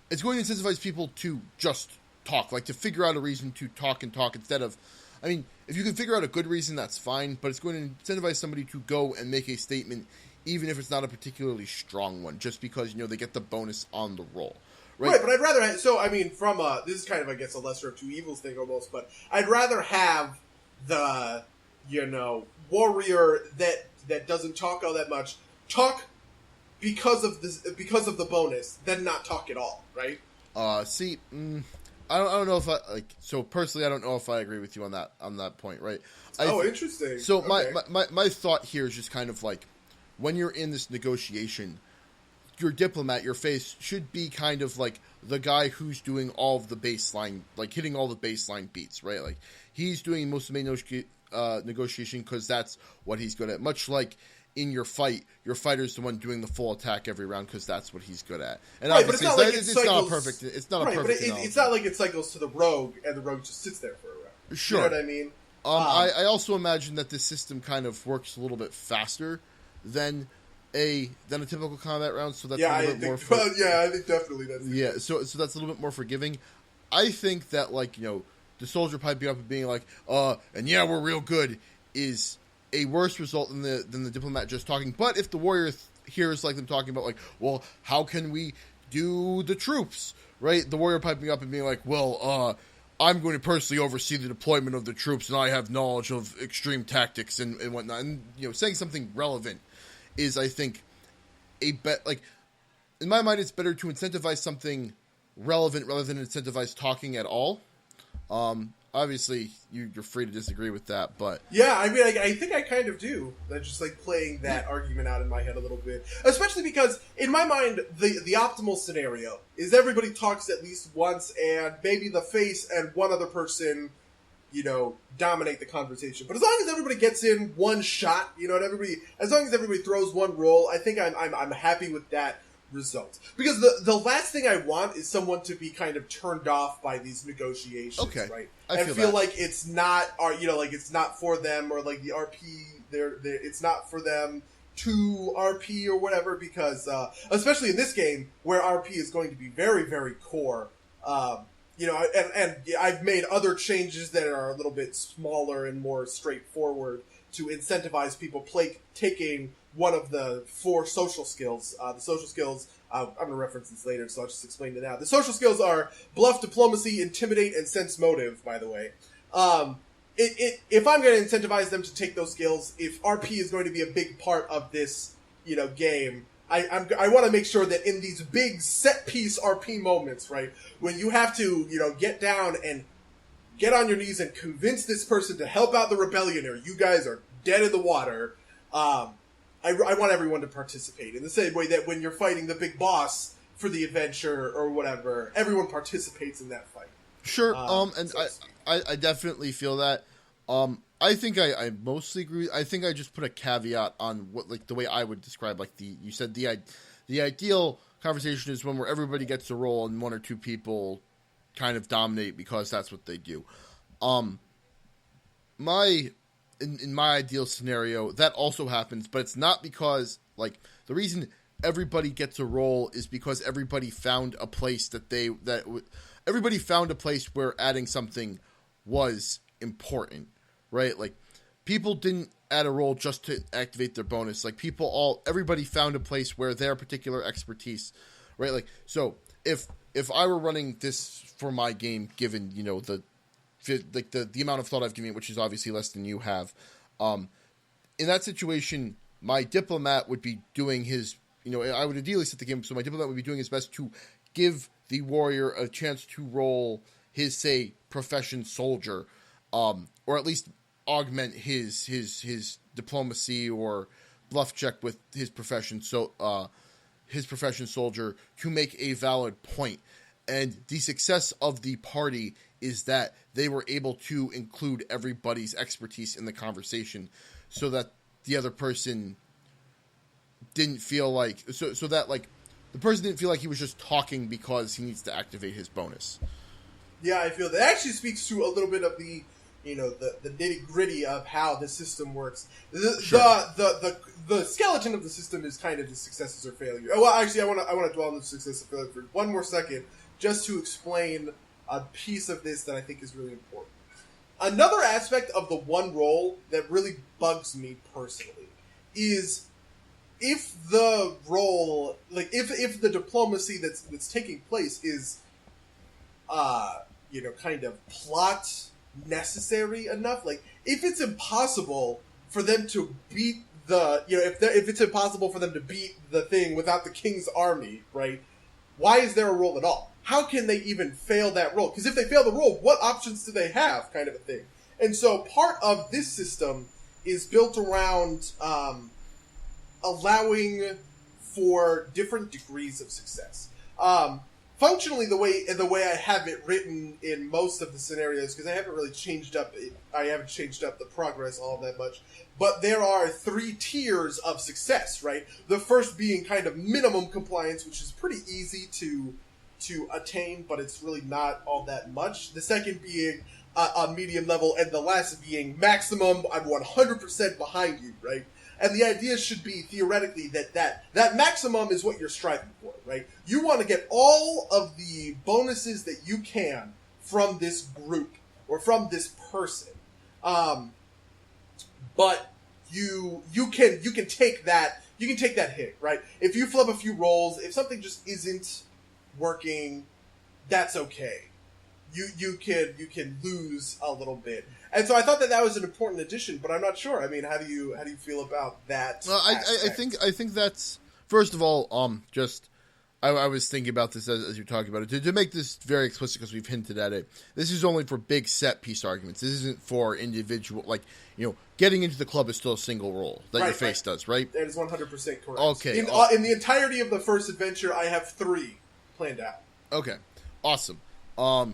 It's going to incentivize people to just talk, to figure out a reason to talk instead of... I mean, if you can figure out a good reason, that's fine, but it's going to incentivize somebody to go and make a statement, even if it's not a particularly strong one, just because, they get the bonus on the roll. Right, but I'd rather... this is kind of, I guess, a lesser of two evils thing almost, but I'd rather have the, warrior that doesn't talk all that much talk because of the bonus, than not talk at all, right? I don't know if personally, I don't know if I agree with you on that point, right? Interesting. So my thought here is just kind of when you're in this negotiation, your diplomat, your face should be kind of like the guy who's doing all of the baseline, hitting all the baseline beats, right? Like he's doing most of the negotiation because that's what he's good at. Much like in your fighter's the one doing the full attack every round because that's what he's good at. And obviously, it's not perfect. It's not a perfect. But it's not like it cycles to the rogue and the rogue just sits there for a round. Sure, you know what I mean. I also imagine that this system kind of works a little bit faster than a typical combat round, so that's a little bit more. I think definitely that's. Yeah, so that's a little bit more forgiving. I think that the soldier piping up and being and yeah, we're real good is a worse result than the diplomat just talking. But if the warrior hears them talking about well, how can we do the troops, right? The warrior piping up and being I'm going to personally oversee the deployment of the troops, and I have knowledge of extreme tactics and whatnot. And saying something relevant is, I think, in my mind, it's better to incentivize something relevant rather than incentivize talking at all. Obviously, you're free to disagree with that, but... Yeah, I mean, I think I kind of do. I'm just, playing that argument out in my head a little bit. Especially because, in my mind, the optimal scenario is everybody talks at least once, and maybe the face and one other person, dominate the conversation. But as long as everybody gets in one shot, as long as everybody throws one roll, I think I'm happy with that result. Because the last thing I want is someone to be kind of turned off by these negotiations, right? I feel like it's not, it's not for them, or the RP, it's not for them to RP or whatever, because especially in this game where RP is going to be very, very core. And I've made other changes that are a little bit smaller and more straightforward to incentivize people taking one of the 4 social skills. The social skills, I'm going to reference this later, so I'll just explain it now. The social skills are Bluff, Diplomacy, Intimidate, and Sense Motive, by the way. If I'm going to incentivize them to take those skills, if RP is going to be a big part of this, game, I want to make sure that in these big set-piece RP moments, right, when you have to, get down and get on your knees and convince this person to help out the rebellion, or you guys are dead in the water. I want everyone to participate in the same way that when you're fighting the big boss for the adventure or whatever, everyone participates in that fight. Sure. I definitely feel that. I think I mostly agree. I think I just put a caveat on what, like, the way I would describe, like, you said the ideal conversation is one where everybody gets a role and one or two people kind of dominate because that's what they do. In my ideal scenario, that also happens, but it's not because, like, the reason everybody gets a role is because everybody found a place everybody found a place where adding something was important, right? Like, people didn't add a role just to activate their bonus. Like, everybody found a place where their particular expertise, right? Like, so if I were running this for my game, given, you know, the amount of thought I've given it, which is obviously less than you have, in that situation, my diplomat would be doing his, you know, I would ideally set the game, so my diplomat would be doing his best to give the warrior a chance to roll his, say, profession soldier, or at least augment his diplomacy or bluff check with his profession, so his profession soldier, to make a valid point. And the success of the party is that they were able to include everybody's expertise in the conversation, so that the other person didn't feel like so that, like, the person didn't feel like he was just talking because he needs to activate his bonus. Yeah, I feel that actually speaks to a little bit of the, you know, the nitty gritty of how the system works. The skeleton of the system is kind of the successes or failures. Oh, well, actually, I want to dwell on the success or failure for one more second, just to explain a piece of this that I think is really important. Another aspect of the one role that really bugs me personally is if the role, like, if the diplomacy that's taking place is, you know, kind of plot necessary enough. Like, if it's impossible for them to beat if it's impossible for them to beat the thing without the king's army, right? Why is there a role at all? How can they even fail that role? Because if they fail the role, what options do they have, kind of a thing? And so part of this system is built around allowing for different degrees of success. Functionally, the way I have it written in most of the scenarios, because I haven't really changed up the progress all that much, but there are 3 tiers of success, right? The first being kind of minimum compliance, which is pretty easy to attain, but it's really not all that much. The second being a medium level, and the last being maximum, I'm 100% behind you, right? And the idea should be, theoretically, that maximum is what you're striving for, right? You want to get all of the bonuses that you can from this group or from this person. But you can take that hit, right? If you flub a few rolls, if something just isn't working, that's okay. You can lose a little bit. And so I thought that was an important addition, but I'm not sure. I mean, how do you feel about that? Well, I think that's, first of all, I was thinking about this as you're talking about it. To make this very explicit, because we've hinted at it, this is only for big set piece arguments. This isn't for individual, like, you know, getting into the club is still a single roll that your face does, right? That is 100% correct. Okay. In the entirety of the first adventure, I have 3 planned out. Okay. Awesome. Or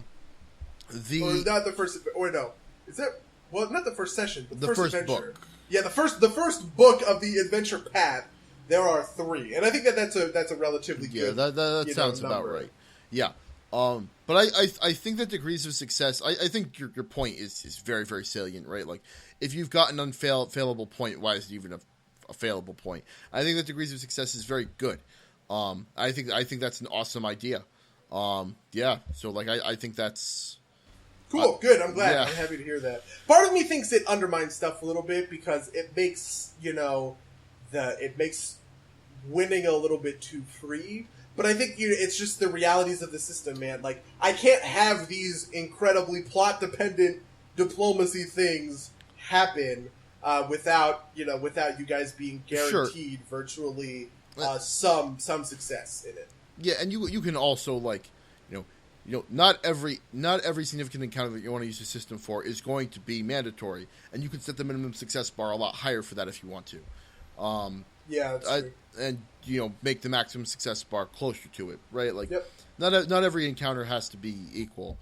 not the first, or no. Is that, well, not the first session, but the first adventure. Book. Yeah, the first book of the adventure path, there are 3. And I think that's a relatively good, that sounds about right. Yeah. But I think that degrees of success, I think your point is very, very salient, right? Like, if you've got an unfailable point, why is it even a failable point? I think that degrees of success is very good. I think that's an awesome idea. Yeah. So, like, I think that's cool. Good. I'm glad. Yeah. I'm happy to hear that. Part of me thinks it undermines stuff a little bit because it makes, it makes winning a little bit too free. But I think it's just the realities of the system, man. Like, I can't have these incredibly plot-dependent diplomacy things happen without you guys being guaranteed virtually some success in it. Yeah, and you can also, like, not every significant encounter that you want to use the system for is going to be mandatory, and you can set the minimum success bar a lot higher for that if you want to. That's true. And make the maximum success bar closer to it, right? Like, yep. not every encounter has to be equal.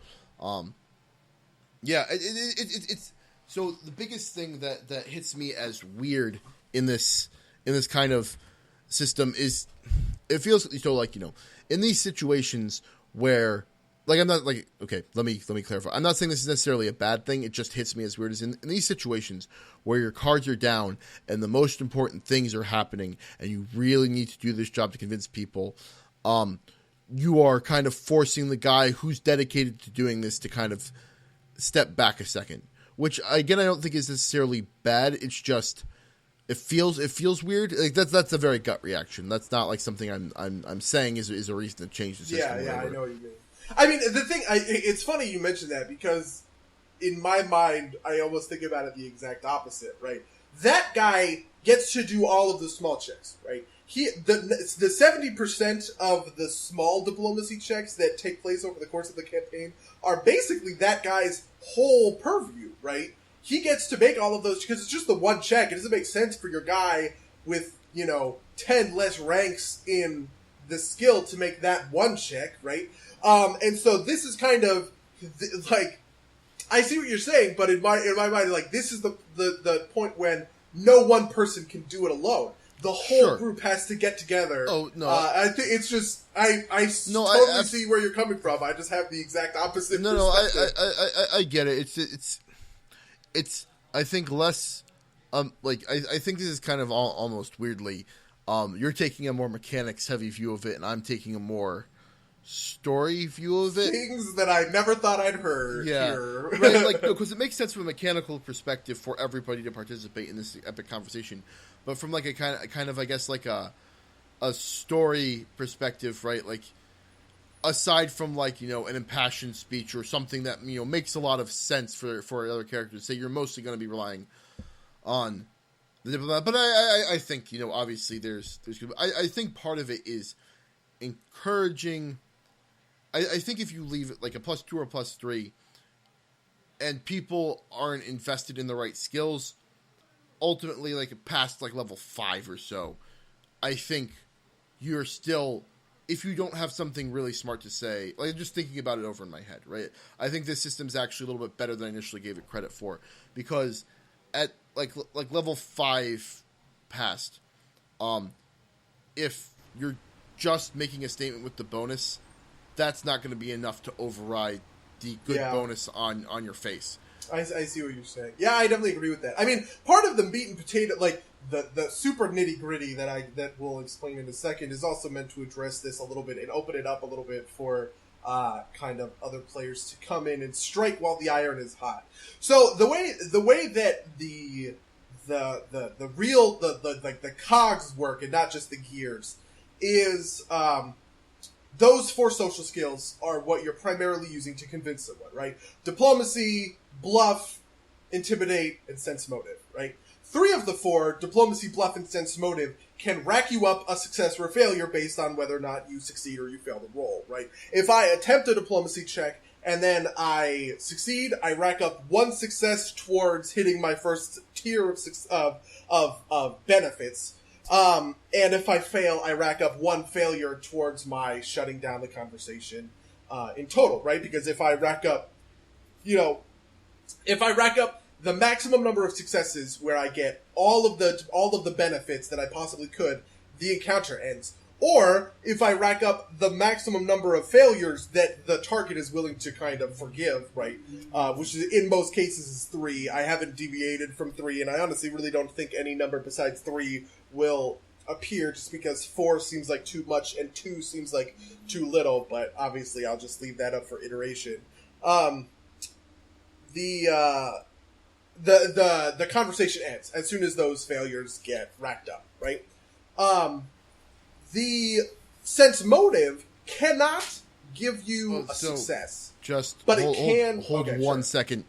It's so the biggest thing that hits me as weird in this kind of system is it feels so like in these situations where like I'm not like okay let me clarify, I'm not saying this is necessarily a bad thing, it just hits me as weird as in these situations where your cards are down and the most important things are happening and you really need to do this job to convince people, you are kind of forcing the guy who's dedicated to doing this to kind of step back a second, which again I don't think is necessarily bad, it's just it feels weird. Like that's a very gut reaction. That's not like something I'm saying is a reason to change the system. Yeah, I know what you mean. I mean, the thing, it's funny you mentioned that because in my mind, I almost think about it the exact opposite, right? That guy gets to do all of the small checks, right? The 70% of the small diplomacy checks that take place over the course of the campaign are basically that guy's whole purview, right? He gets to make all of those because it's just the one check. It doesn't make sense for your guy with, 10 less ranks in the skill to make that one check, right? And so this is kind of like, I see what you're saying, but in my mind, like this is the point when no one person can do it alone. The whole group has to get together. Oh no! I think it's just I totally see where you're coming from. I just have the exact opposite. No, I get it. It's I think less I think this is kind of almost weirdly you're taking a more mechanics heavy view of it and I'm taking a more story view of it. Things that I never thought I'd heard here. Right, like because it makes sense from a mechanical perspective for everybody to participate in this epic conversation, but from like a kind of I guess like a story perspective, right? Like aside from like an impassioned speech or something that makes a lot of sense for other characters, say you're mostly going to be relying on the diplomat. But I think obviously there's I think part of it is encouraging. I think if you leave it like a +2 or +3, and people aren't invested in the right skills, ultimately like past like level 5 or so, I think you're still. If you don't have something really smart to say, like just thinking about it over in my head, right? I think this system's actually a little bit better than I initially gave it credit for, because at like level 5 past, if you're just making a statement with the bonus, that's not going to be enough to override the good bonus on your face. I see what you're saying. Yeah, I definitely agree with that. I mean, part of the meat and potato, like the super nitty gritty that we'll explain in a second, is also meant to address this a little bit and open it up a little bit for kind of other players to come in and strike while the iron is hot. So the way that the cogs work and not just the gears is those 4 social skills are what you're primarily using to convince someone, right? Diplomacy, bluff, intimidate, and sense motive, right? 3 of the 4, diplomacy, bluff, and sense motive, can rack you up a success or a failure based on whether or not you succeed or you fail the roll, right? If I attempt a diplomacy check and then I succeed, I rack up 1 success towards hitting my first tier of benefits. And if I fail, I rack up 1 failure towards my shutting down the conversation in total, right? Because if I rack up, the maximum number of successes where I get all of the benefits that I possibly could, the encounter ends. Or if I rack up the maximum number of failures that the target is willing to kind of forgive, right? Which is, in most cases is 3. I haven't deviated from 3, and I honestly really don't think any number besides 3 will appear, just because 4 seems like too much and 2 seems like too little, but obviously I'll just leave that up for iteration. The conversation ends as soon as those failures get racked up, right? The sense motive cannot give you a success. But it can. Hold okay, one second.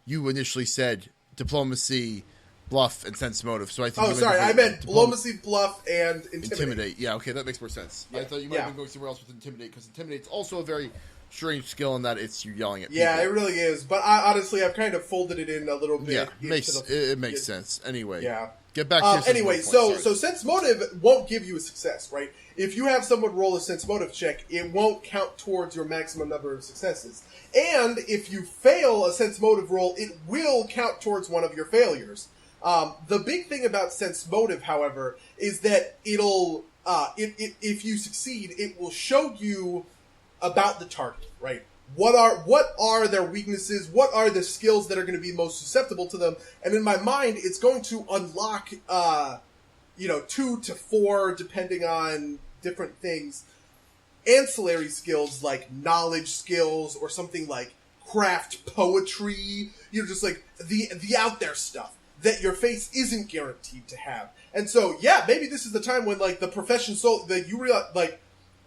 You initially said diplomacy, bluff, and sense motive. So I think. I meant diplomacy, bluff, and intimidate. Yeah, okay, that makes more sense. Yeah. I thought you might have been going somewhere else with intimidate, because intimidate's also a very strange skill in that it's you yelling at Yeah, people. it really is. But I've kind of folded it in a little bit. Yeah, it makes sense. Anyway, yeah. Get back to your anyway, so sense motive won't give you a success, right? If you have someone roll a sense motive check, it won't count towards your maximum number of successes. And if you fail a sense motive roll, it will count towards one of your failures. The big thing about sense motive, however, is that it'll if you succeed, it will show you about the target, right? What are their weaknesses? What are the skills that are going to be most susceptible to them? And in my mind, it's going to unlock, 2 to 4, depending on different things, ancillary skills like knowledge skills or something like craft poetry. Just like the out there stuff that your face isn't guaranteed to have. And so, yeah, maybe this is the time when like the profession that you realize, like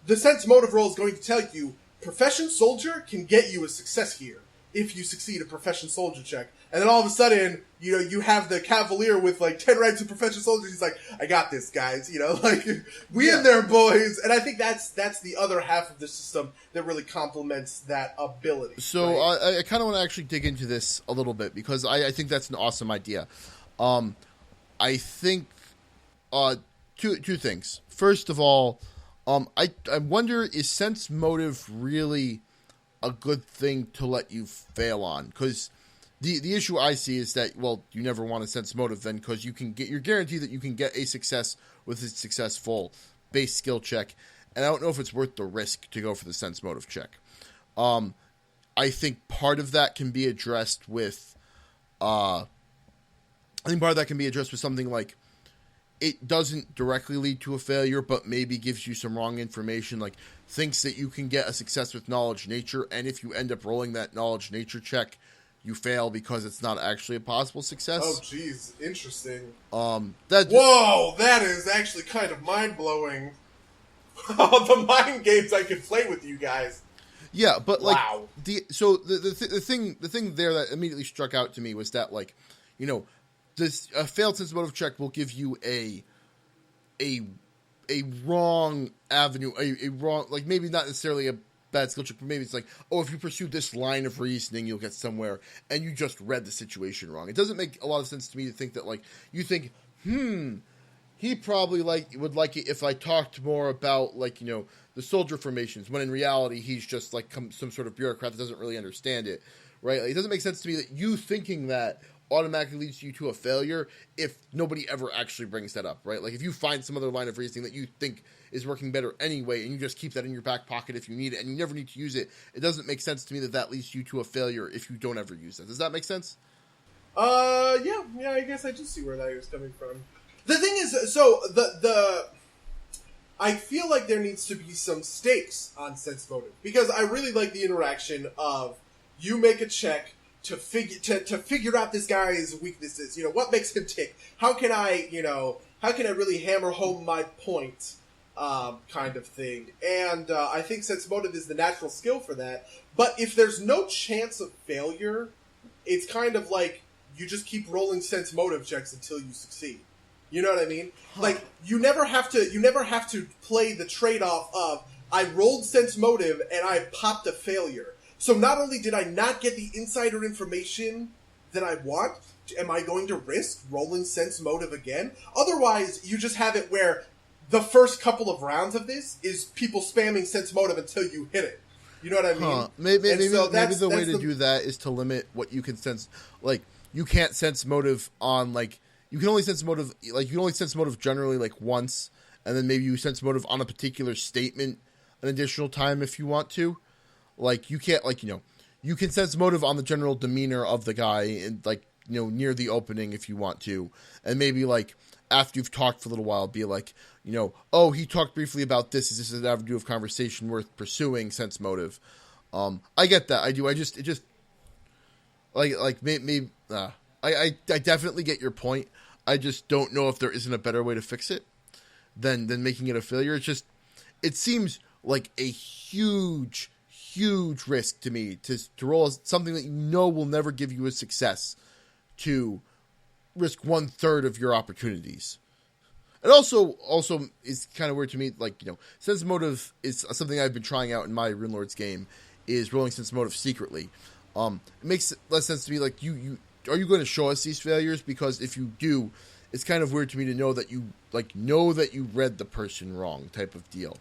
the sense motive roll is going to tell you. Profession soldier can get you a success here if you succeed a profession soldier check. And then all of a sudden, you have the cavalier with like 10 ranks of profession soldiers. He's like, I got this, guys. Like, we in there, boys. And I think that's the other half of the system that really complements that ability. So right? I kind of want to actually dig into this a little bit because I think that's an awesome idea. I think two things. First of all, I wonder, is sense motive really a good thing to let you fail on? Because the issue I see is that, well, you never want a sense motive then because you're guaranteed that you can get a success with a successful base skill check, and I don't know if it's worth the risk to go for the sense motive check. I think part of that can be addressed with, something like, it doesn't directly lead to a failure, but maybe gives you some wrong information, like thinks that you can get a success with knowledge nature, and if you end up rolling that knowledge nature check, you fail because it's not actually a possible success. Oh, geez. Interesting. Whoa, that is actually kind of mind-blowing. The mind games I could play with you guys. Yeah, but like, wow. the thing there that immediately struck out to me was that, like, this failed sense motive check will give you a wrong avenue, a wrong, like, maybe not necessarily a bad skill check, but maybe it's like, oh, if you pursue this line of reasoning, you'll get somewhere, and you just read the situation wrong. It doesn't make a lot of sense to me to think that, like, you think, he probably would like it if I talked more about, like, the soldier formations, when in reality he's just like some sort of bureaucrat that doesn't really understand it, right? Like, it doesn't make sense to me that you thinking that automatically leads you to a failure if nobody ever actually brings that up, right? Like, if you find some other line of reasoning that you think is working better anyway, and you just keep that in your back pocket if you need it, and you never need to use it, it doesn't make sense to me that leads you to a failure if you don't ever use it. Does that make sense? Yeah, I guess I just see where that was coming from. The thing is, so, I feel like there needs to be some stakes on sense motive, because I really like the interaction of, you make a check to figure out this guy's weaknesses. What makes him tick? How can I really hammer home my point? Kind of thing. And I think sense motive is the natural skill for that. But if there's no chance of failure, it's kind of like you just keep rolling sense motive checks until you succeed. You know what I mean? Like, you never have to play the trade-off of, I rolled sense motive and I popped a failure. So not only did I not get the insider information that I want, am I going to risk rolling sense motive again? Otherwise, you just have it where the first couple of rounds of this is people spamming sense motive until you hit it. You know what I mean? Maybe the way to do that is to limit what you can sense. Like, you can't sense motive on, like, you can only sense motive generally, like, once, and then maybe you sense motive on a particular statement an additional time if you want to. Like, you can't, like, you can sense motive on the general demeanor of the guy, and, like, near the opening if you want to. And maybe, like, after you've talked for a little while, be like, oh, he talked briefly about this. Is this an avenue of conversation worth pursuing? Sense motive. I get that. I do. I definitely get your point. I just don't know if there isn't a better way to fix it than making it a failure. It seems like a huge risk to me to roll something that will never give you a success, to risk 1/3 of your opportunities. It also is kind of weird to me, like, sense motive is something I've been trying out in my Rune Lords game, is rolling sense motive secretly. It makes less sense to me. Like, you are you going to show us these failures? Because if you do, it's kind of weird to me to know that you read the person wrong type of deal.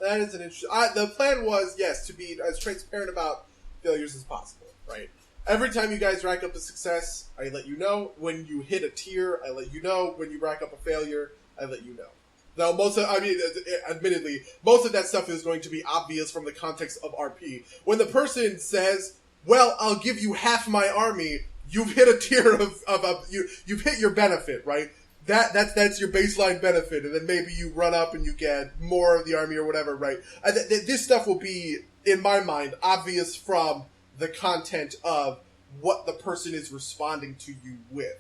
That is an interesting. The plan was, yes, to be as transparent about failures as possible, right? Every time you guys rack up a success, I let you know. When you hit a tier, I let you know. When you rack up a failure, I let you know. Now, admittedly, most of that stuff is going to be obvious from the context of RP. When the person says, well, I'll give you half my army, you've hit a tier you've hit your benefit, right? That's your baseline benefit, and then maybe you run up and you get more of the army or whatever, right? This stuff will be, in my mind, obvious from the content of what the person is responding to you with.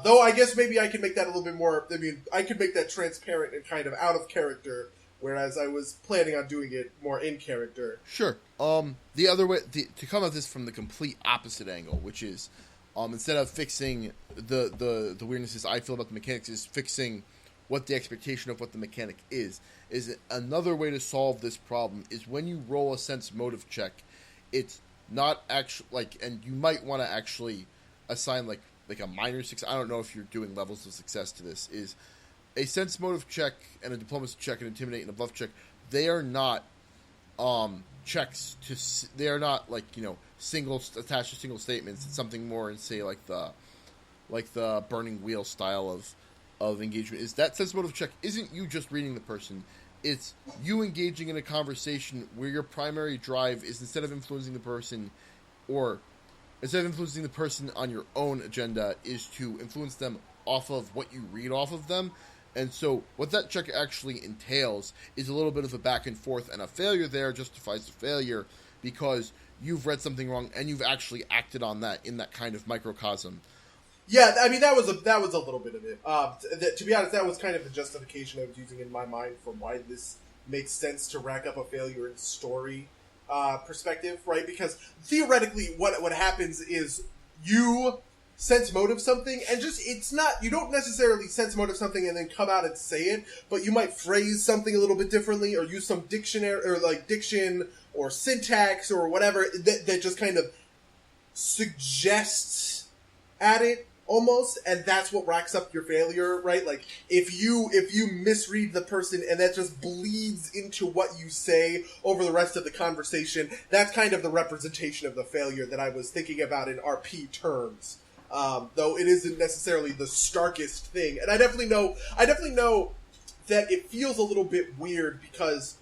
Though I guess maybe I can make that a little bit more, I could make that transparent and kind of out of character, whereas I was planning on doing it more in character. Sure. The other way, to come at this from the complete opposite angle, which is, instead of fixing the weirdnesses I feel about the mechanics, is fixing what the expectation of what the mechanic is another way to solve this problem is when you roll a sense motive check, it's not actually, and you might want to actually assign, like a minor success. I don't know if you're doing levels of success to this, is a sense motive check and a diplomacy check and intimidate and a bluff check. They are not checks they are not attached to single statements. It's something more in, say, like the burning wheel style of engagement. Is that sense motive check isn't you just reading the person, it's you engaging in a conversation where your primary drive is, instead of influencing the person on your own agenda, is to influence them off of what you read off of them. And so what that check actually entails is a little bit of a back and forth, and a failure there justifies the failure because you've read something wrong and you've actually acted on that in that kind of microcosm. Yeah, I mean, that was a little bit of it. To be honest, that was kind of the justification I was using in my mind for why this makes sense to rack up a failure in story perspective, right? Because theoretically, what happens is you sense motive something, and you don't necessarily sense motive something and then come out and say it, but you might phrase something a little bit differently, or use some dictionary, or diction, or syntax, or whatever, that just kind of suggests at it, almost, and that's what racks up your failure, right? Like, if you misread the person and that just bleeds into what you say over the rest of the conversation, that's kind of the representation of the failure that I was thinking about in RP terms. Though it isn't necessarily the starkest thing. And I definitely know that it feels a little bit weird because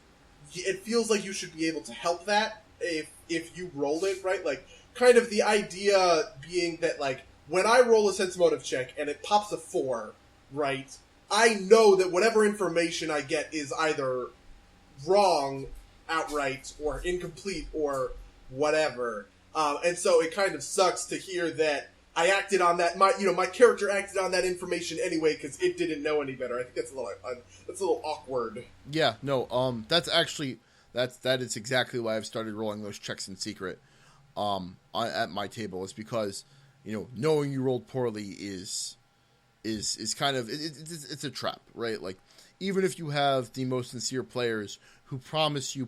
it feels like you should be able to help that if you roll it, right? Like, kind of the idea being that, like, when I roll a sense motive check and it pops a 4, right, I know that whatever information I get is either wrong outright or incomplete or whatever. And so it kind of sucks to hear that I acted on that. My character acted on that information anyway because it didn't know any better. I think that's a little awkward. Yeah, no. That's actually that is exactly why I've started rolling those checks in secret. At my table is because knowing you rolled poorly is kind of it's a trap, right? Like, even if you have the most sincere players who promise you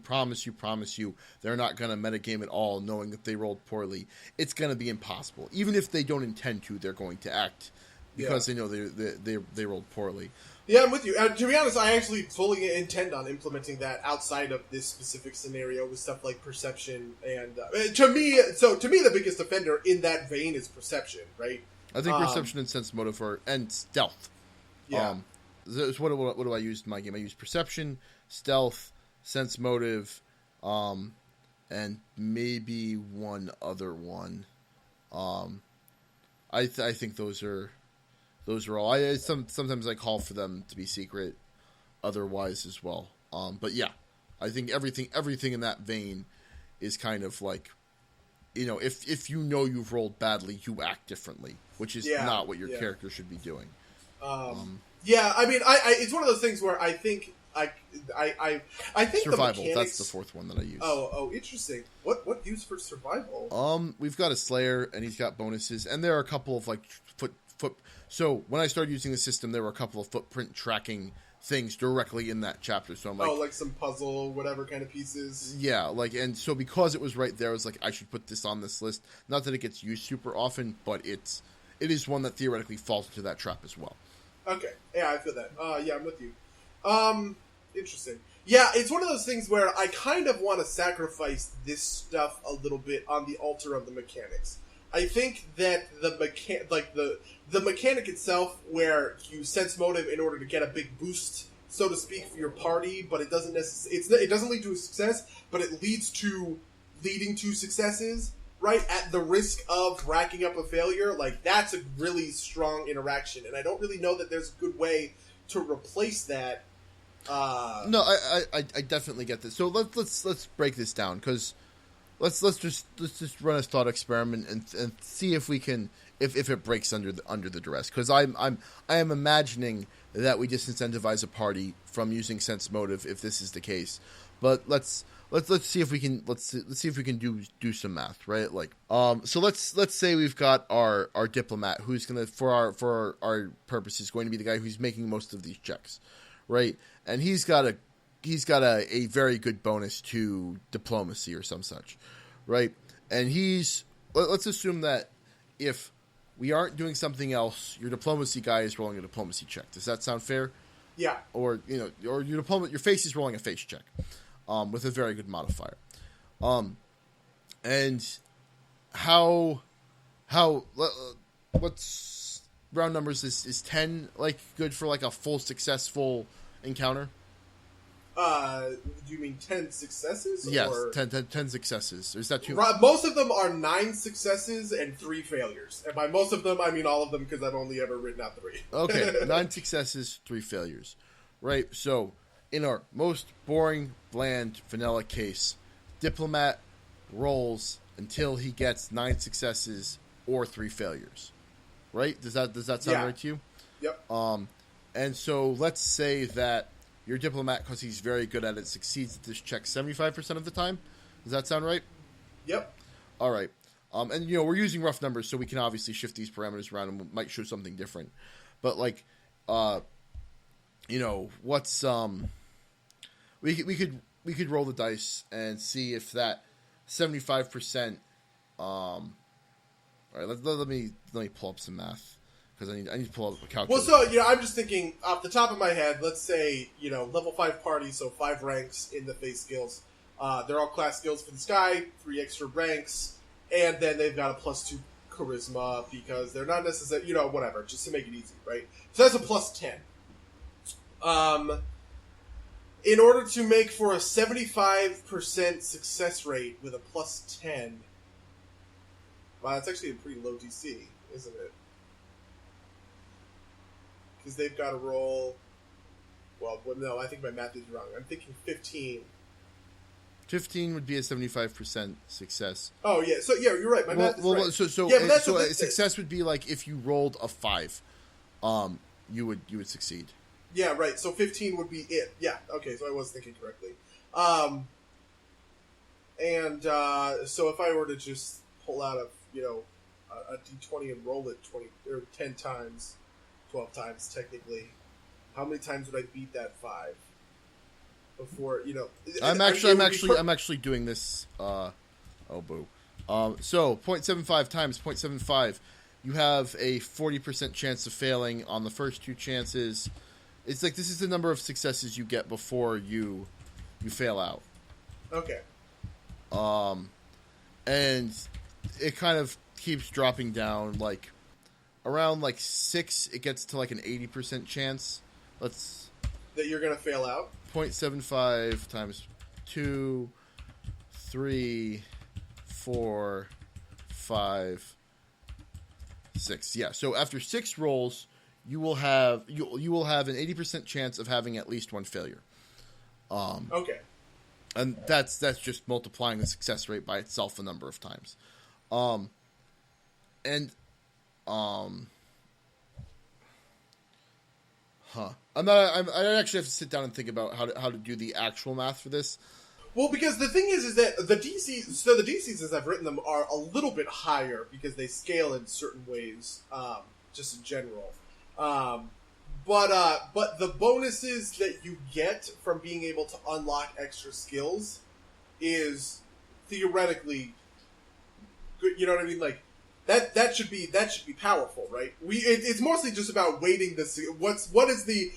they're not going to metagame at all, knowing that they rolled poorly, it's going to be impossible. Even if they don't intend to, they're going to act because they know they rolled poorly. Yeah, I'm with you. To be honest, I actually fully intend on implementing that outside of this specific scenario with stuff like perception and to me, the biggest offender in that vein is perception, right? I think perception and sense motive and stealth. Yeah. So what do I use in my game? I use perception, stealth, sense motive, and maybe one other one. I think those are all. Sometimes I call for them to be secret, otherwise as well. But yeah, I think everything in that vein is kind of like, if you've rolled badly, you act differently, which is not what your character should be doing. Yeah, I mean, it's one of those things where I think I think survival. The mechanics... That's the fourth one that I use. Oh, interesting. What use for survival? We've got a Slayer, and he's got bonuses, and there are a couple of like So when I started using the system, there were a couple of footprint tracking things directly in that chapter. So I'm like, like some puzzle, whatever kind of pieces. yeah, like, and so because it was right there, I was like, I should put this on this list. Not that it gets used super often, but it is one that theoretically falls into that trap as well. Okay, yeah, I feel that. Yeah, I'm with you. Interesting. Yeah, it's one of those things where I kind of want to sacrifice this stuff a little bit on the altar of the mechanics. I think that the mechanic itself, where you sense motive in order to get a big boost, so to speak, for your party, but it doesn't it doesn't lead to a success, but it leads to leading to successes, right? At the risk of racking up a failure, like that's a really strong interaction, and I don't really know that there's a good way to replace that. No, I definitely get this. So let's break this down, because let's just run a thought experiment and see if we can if it breaks under the duress. Because I am imagining that we disincentivize a party from using sense motive if this is the case. But let's see if we can do some math, right? Like so let's say we've got our diplomat, who's gonna for our purposes going to be the guy who's making most of these checks, right? And he's got a very good bonus to diplomacy or some such, right? And let's assume that if we aren't doing something else, your diplomacy guy is rolling a diplomacy check. Does that sound fair? Yeah. Or your face is rolling a face check, with a very good modifier. And what's round numbers is 10 like good for like a full successful encounter? Do you mean 10 successes? Yes, or... 10 successes. Is that too? Most of them are 9 successes and 3 failures. And by most of them, I mean all of them, because I've only ever written out 3. Okay, 9 successes, 3 failures. Right, so in our most boring, bland, vanilla case, Diplomat rolls until he gets 9 successes or 3 failures. Right? Does that sound right to you? Yep. And so let's say that your diplomat, because he's very good at it, succeeds at this check 75% of the time. Does that sound right? Yep. All right. And, we're using rough numbers, so we can obviously shift these parameters around and we might show something different. But, like, what's... We could roll the dice and see if that 75%... all right, let me pull up some math. Because I need to pull up a calculator. Well, so, I'm just thinking, off the top of my head, let's say, level 5 party, so 5 ranks in the face skills. They're all class skills for this guy, 3 extra ranks, and then they've got a +2 charisma, because they're not necessarily, whatever, just to make it easy, right? So that's a +10. In order to make for a 75% success rate with a +10, wow, that's actually a pretty low DC, isn't it? Because they've got to roll... Well, no, I think my math is wrong. I'm thinking 15. 15 would be a 75% success. Oh, yeah. So, yeah, you're right. My math is right. So a success would be like if you rolled a 5, you would succeed. Yeah, right. So 15 would be it. Yeah, okay. So I was thinking correctly. So if I were to just pull out a D20 and roll it 20 or 10 times... 12 times technically. How many times would I beat that 5 before I'm actually doing this. Oh boo. So 0.75 times 0.75, you have a 40% chance of failing on the first 2 chances. It's like this is the number of successes you get before you fail out. Okay. And it kind of keeps dropping down like. Around like 6, it gets to like an 80% chance. That you're gonna fail out. 0.75 times 2, 3, 4, 5, 6. Yeah. So after 6 rolls, you will have an 80% chance of having at least 1 failure. Okay. And that's just multiplying the success rate by itself a number of times. I actually have to sit down and think about how to do the actual math for this. Well, because the thing is that the DCs as I've written them are a little bit higher because they scale in certain ways, just in general. But the bonuses that you get from being able to unlock extra skills is theoretically good. You know what I mean? Like that should be powerful, right? It's mostly just about weighting this. What is the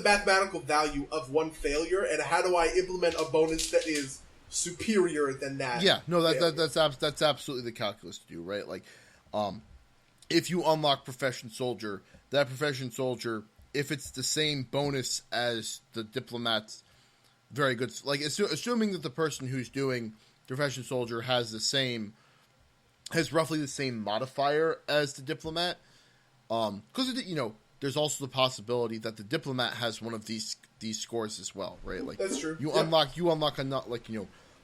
mathematical value of one failure, and how do I implement a bonus that is superior than that? Yeah, no, that's absolutely the calculus to do, right? Like, if you unlock Profession Soldier, that Profession Soldier, if it's the same bonus as the Diplomat's, very good. Like, assuming that the person who's doing Profession Soldier has roughly the same modifier as the Diplomat, because there's also the possibility that the Diplomat has one of these scores as well, right? Like, that's true. You unlock a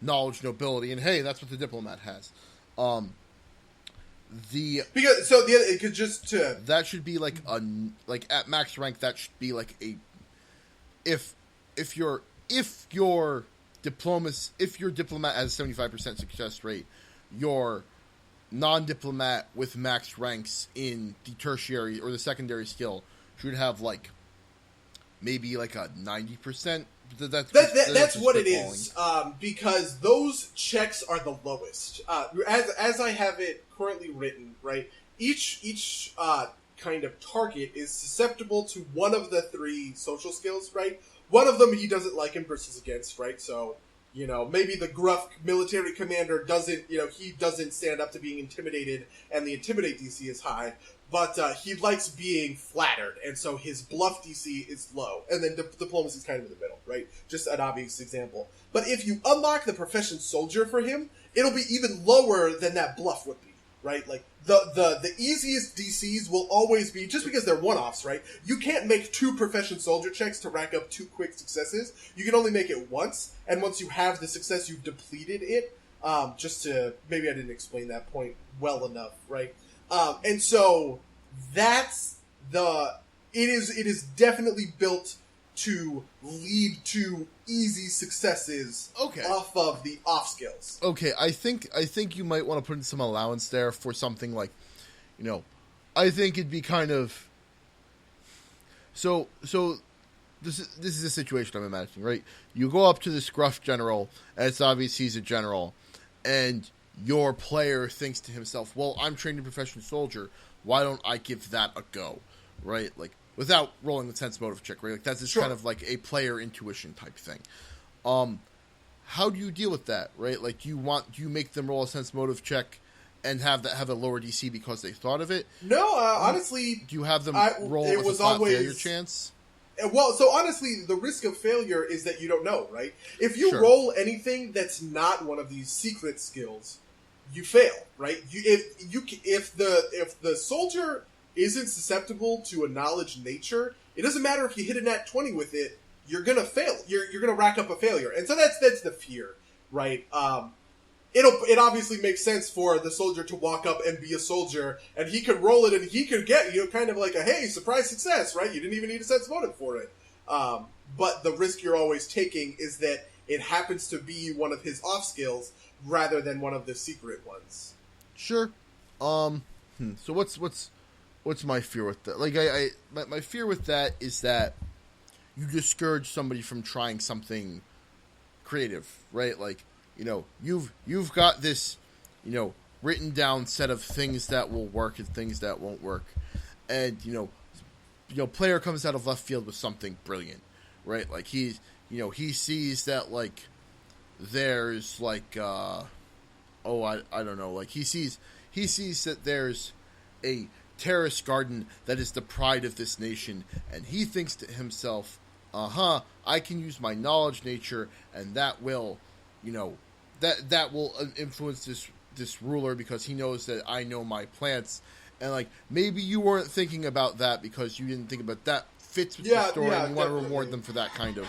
knowledge, nobility, and hey, that's what the Diplomat has. It could just that should be like at max rank. That should be like if your diplomat has a 75% success rate, your non-diplomat with max ranks in the tertiary or the secondary skill should have like maybe like a 90%. That's what it is, because those checks are the lowest. As I have it currently written, right? Each kind of target is susceptible to one of the three social skills, right? One of them he doesn't like and versus against, right? So, maybe the gruff military commander doesn't stand up to being intimidated, and the intimidate DC is high. But he likes being flattered, and so his bluff DC is low. And then diplomacy is kind of in the middle, right? Just an obvious example. But if you unlock the Profession Soldier for him, it'll be even lower than that bluff would be, right? Like, the easiest DCs will always be, just because they're one-offs, right? You can't make 2 Profession Soldier checks to rack up 2 quick successes. You can only make it once, and once you have the success, you've depleted it. Maybe I didn't explain that point well enough, right? And so it is definitely built to lead to easy successes off of the off skills. Okay, I think you might want to put in some allowance there for something like, I think it'd be kind of so this is a situation I'm imagining, right? You go up to this gruff general, and it's obvious he's a general, and your player thinks to himself, well, I'm trained in Professional Soldier, why don't I give that a go, right? Like, without rolling the sense motive check, right? Like, that's just kind of like a player intuition type thing. How do you deal with that, right? Like, do you make them roll a sense motive check and have a lower DC because they thought of it? No, honestly... Do you have them roll with a flat failure chance? Well, so honestly, the risk of failure is that you don't know, right? If you roll anything that's not one of these secret skills, you fail, right? If the soldier isn't susceptible to a knowledge nature, it doesn't matter if you hit a nat 20 with it, you're gonna fail. You're gonna rack up a failure, and so that's the fear, right? It obviously makes sense for the soldier to walk up and be a soldier, and he could roll it, and he could get kind of like a hey surprise success, right? You didn't even need a sense motive for it. But the risk you're always taking is that it happens to be one of his off skills rather than one of the secret ones. Sure. So what's my fear with that? Like my fear with that is that you discourage somebody from trying something creative, right? Like, you've got this, written down set of things that will work and things that won't work. And, player comes out of left field with something brilliant, right? Like he sees that like there's like I don't know, like he sees that there's a terrace garden that is the pride of this nation, and he thinks to himself, I can use my knowledge nature, and that will, that will influence this ruler because he knows that I know my plants. And like maybe you weren't thinking about that because you didn't think about that fits with the story, and you want to reward them for that kind of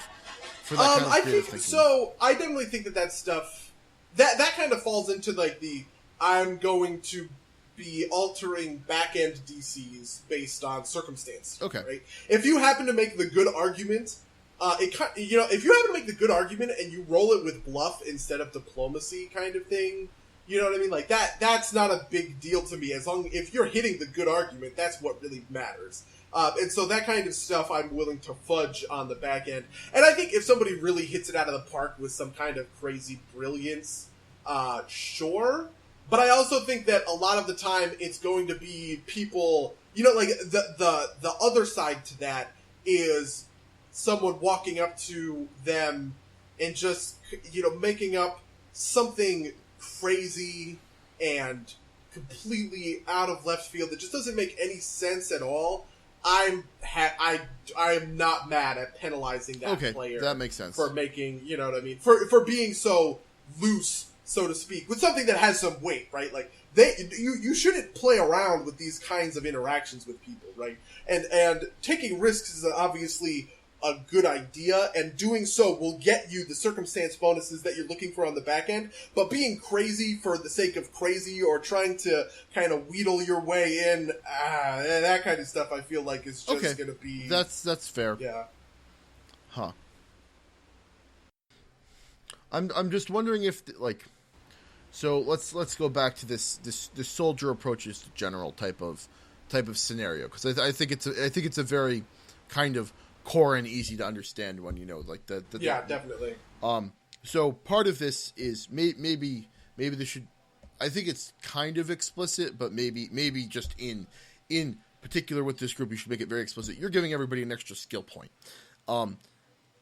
creative thinking. So I definitely think that stuff that kind of falls into like the I'm going to be altering back-end DCs based on circumstance. Okay. Right? If you happen to make the good argument, if you happen to make the good argument and you roll it with bluff instead of diplomacy kind of thing, You know what I mean? Like that's not a big deal to me. If you're hitting the good argument, that's what really matters. And so that kind of stuff I'm willing to fudge on the back end. And I think if somebody really hits it out of the park with some kind of crazy brilliance, sure. But I also think that a lot of the time it's going to be people, like the other side to that is someone walking up to them and just, making up something crazy and completely out of left field that just doesn't make any sense at all. I am not mad at penalizing that player. That makes sense. For making, you know what I mean? For being so loose, so to speak, with something that has some weight, right? Like you shouldn't play around with these kinds of interactions with people, right? And taking risks is obviously a good idea, and doing so will get you the circumstance bonuses that you're looking for on the back end. But being crazy for the sake of crazy, or trying to kind of wheedle your way in, that kind of stuff, I feel like is just going to be... That's fair. Yeah. Huh. I'm just wondering if so let's go back to this soldier approaches to general type of scenario, because I think it's a very kind of core and easy to understand one, definitely. So part of this is maybe this should, I think it's kind of explicit, but maybe just in particular with this group, you should make it very explicit. You're giving everybody an extra skill point.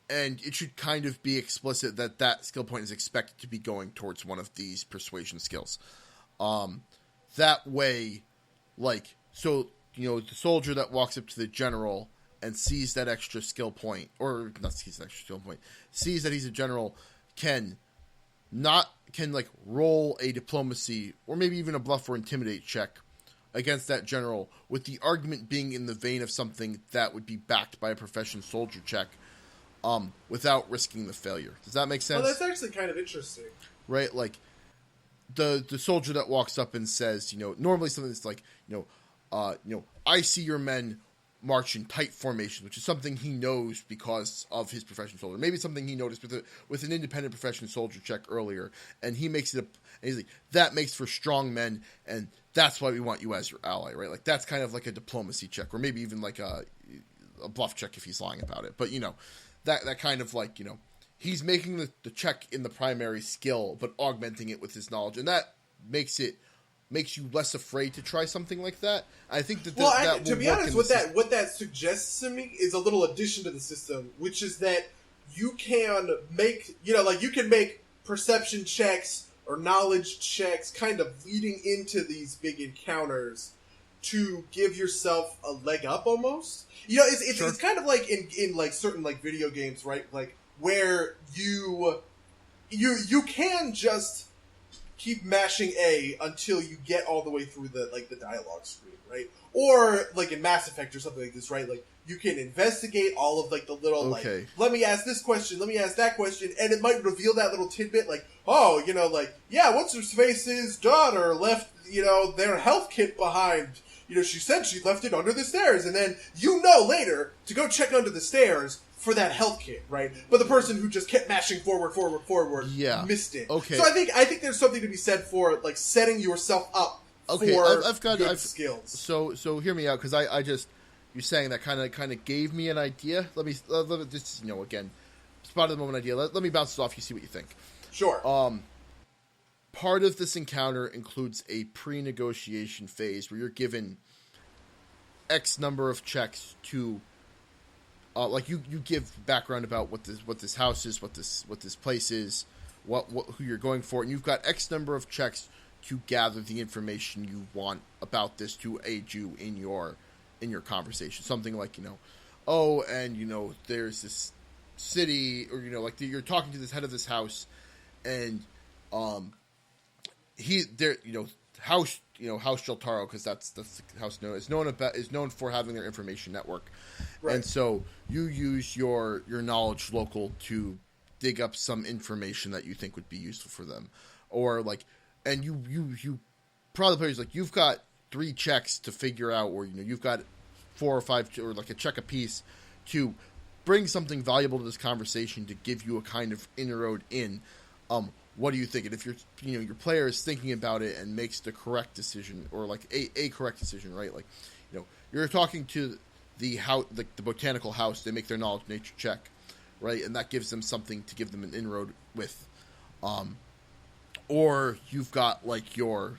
And it should kind of be explicit that skill point is expected to be going towards one of these persuasion skills. That way, the soldier that walks up to the general and sees that extra skill point, or not sees that extra skill point, sees that he's a general, can roll a diplomacy or maybe even a bluff or intimidate check against that general, with the argument being in the vein of something that would be backed by a profession soldier check, without risking the failure. Does that make sense? Well, that's actually kind of interesting. Right? Like, the soldier that walks up and says, normally something that's like, I see your men march in tight formation, which is something he knows because of his profession soldier. Maybe something he noticed with an independent profession soldier check earlier, and he makes it and he's like, that makes for strong men, and that's why we want you as your ally, right? Like, that's kind of like a diplomacy check, or maybe even like a bluff check if he's lying about it. But, that kind of he's making the check in the primary skill, but augmenting it with his knowledge, and that makes you less afraid to try something like that. I think that that will to be honest, what that suggests to me is a little addition to the system, which is that you can make you can make perception checks or knowledge checks kind of leading into these big encounters to give yourself a leg up almost. It's kind of like in like certain like video games, right? Like where you can just keep mashing A until you get all the way through the dialogue screen, right? Or like in Mass Effect or something like this, right? Like you can investigate all of like the little let me ask this question, let me ask that question, and it might reveal that little tidbit like, oh, what's her face's daughter left, their health kit behind. She said she left it under the stairs, and then later to go check under the stairs for that health kit, right? But the person who just kept mashing forward, missed it. Okay. So I think there's something to be said for like setting yourself up for I've got good skills. So hear me out, because I just, you're saying that kind of gave me an idea. Let me just again, spot of the moment idea. Let me bounce this off. You see what you think. Sure. Part of this encounter includes a pre-negotiation phase where you're given X number of checks to, you give background about what this house is, what this place is, who you're going for, and you've got X number of checks to gather the information you want about this to aid you in your conversation. Something like there's this city, or you're talking to this head of this house, and House Sheltaro, because that's the house is known for having their information network, right. And so you use your knowledge local to dig up some information that you think would be useful for them, or and you probably players you've got 3 checks to figure out, or you've got 4 or 5 or a check apiece to bring something valuable to this conversation to give you a kind of inroad in. what do you think? And if your player is thinking about it and makes the correct decision, or like a correct decision, right? Like, you're talking to the house, like the botanical house, they make their knowledge nature check, right? And that gives them something to give them an inroad with. Or you've got your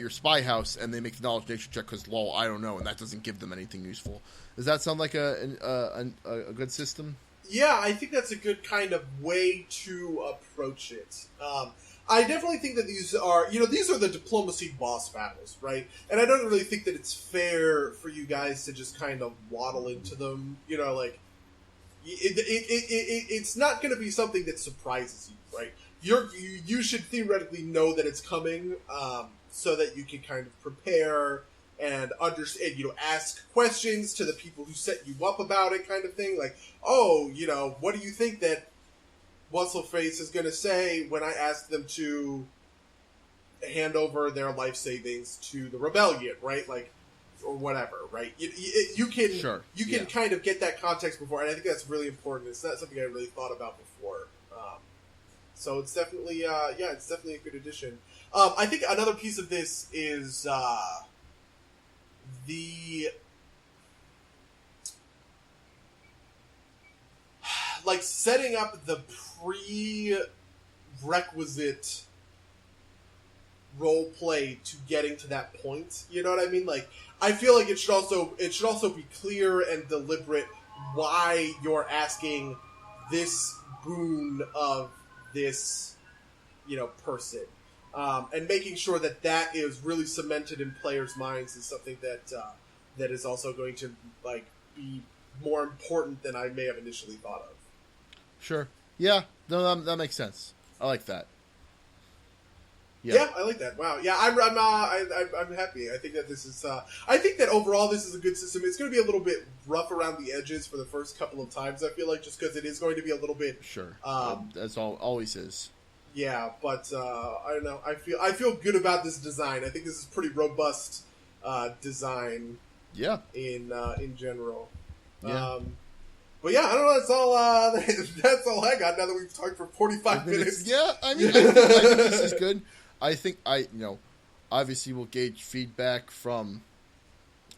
spy house, and they make the knowledge nature check because, lol, I don't know, and that doesn't give them anything useful. Does that sound like a good system? Yeah, I think that's a good kind of way to approach it. I definitely think that these are the diplomacy boss battles, right? And I don't really think that it's fair for you guys to just kind of waddle into them. It's not going to be something that surprises you, right? You should theoretically know that it's coming, so that you can kind of prepare and understand, ask questions to the people who set you up about it, kind of thing. Like, what do you think that What's-Face is going to say when I ask them to hand over their life savings to the rebellion, right? Like, or whatever, right? You can kind of get that context before, and I think that's really important. It's not something I really thought about before. So it's definitely, it's definitely a good addition. I think another piece of this is setting up the prerequisite role play to getting to that point. You know what I mean? Like, I feel like it should also be clear and deliberate why you're asking this boon of this, person. And making sure that is really cemented in players' minds is something that is also going to be more important than I may have initially thought of. Sure. Yeah. No, that makes sense. I like that. Yeah, I like that. Wow. Yeah, I'm happy. I think that this is. I think that overall this is a good system. It's going to be a little bit rough around the edges for the first couple of times. I feel like just because it is going to be a little bit. Sure. That's always is. Yeah, but I don't know. I feel good about this design. I think this is pretty robust design. Yeah. In general. Yeah. But yeah, I don't know. That's all. That's all I got. Now that we've talked for 45 minutes. Yeah, I think this is good. I think obviously we'll gauge feedback from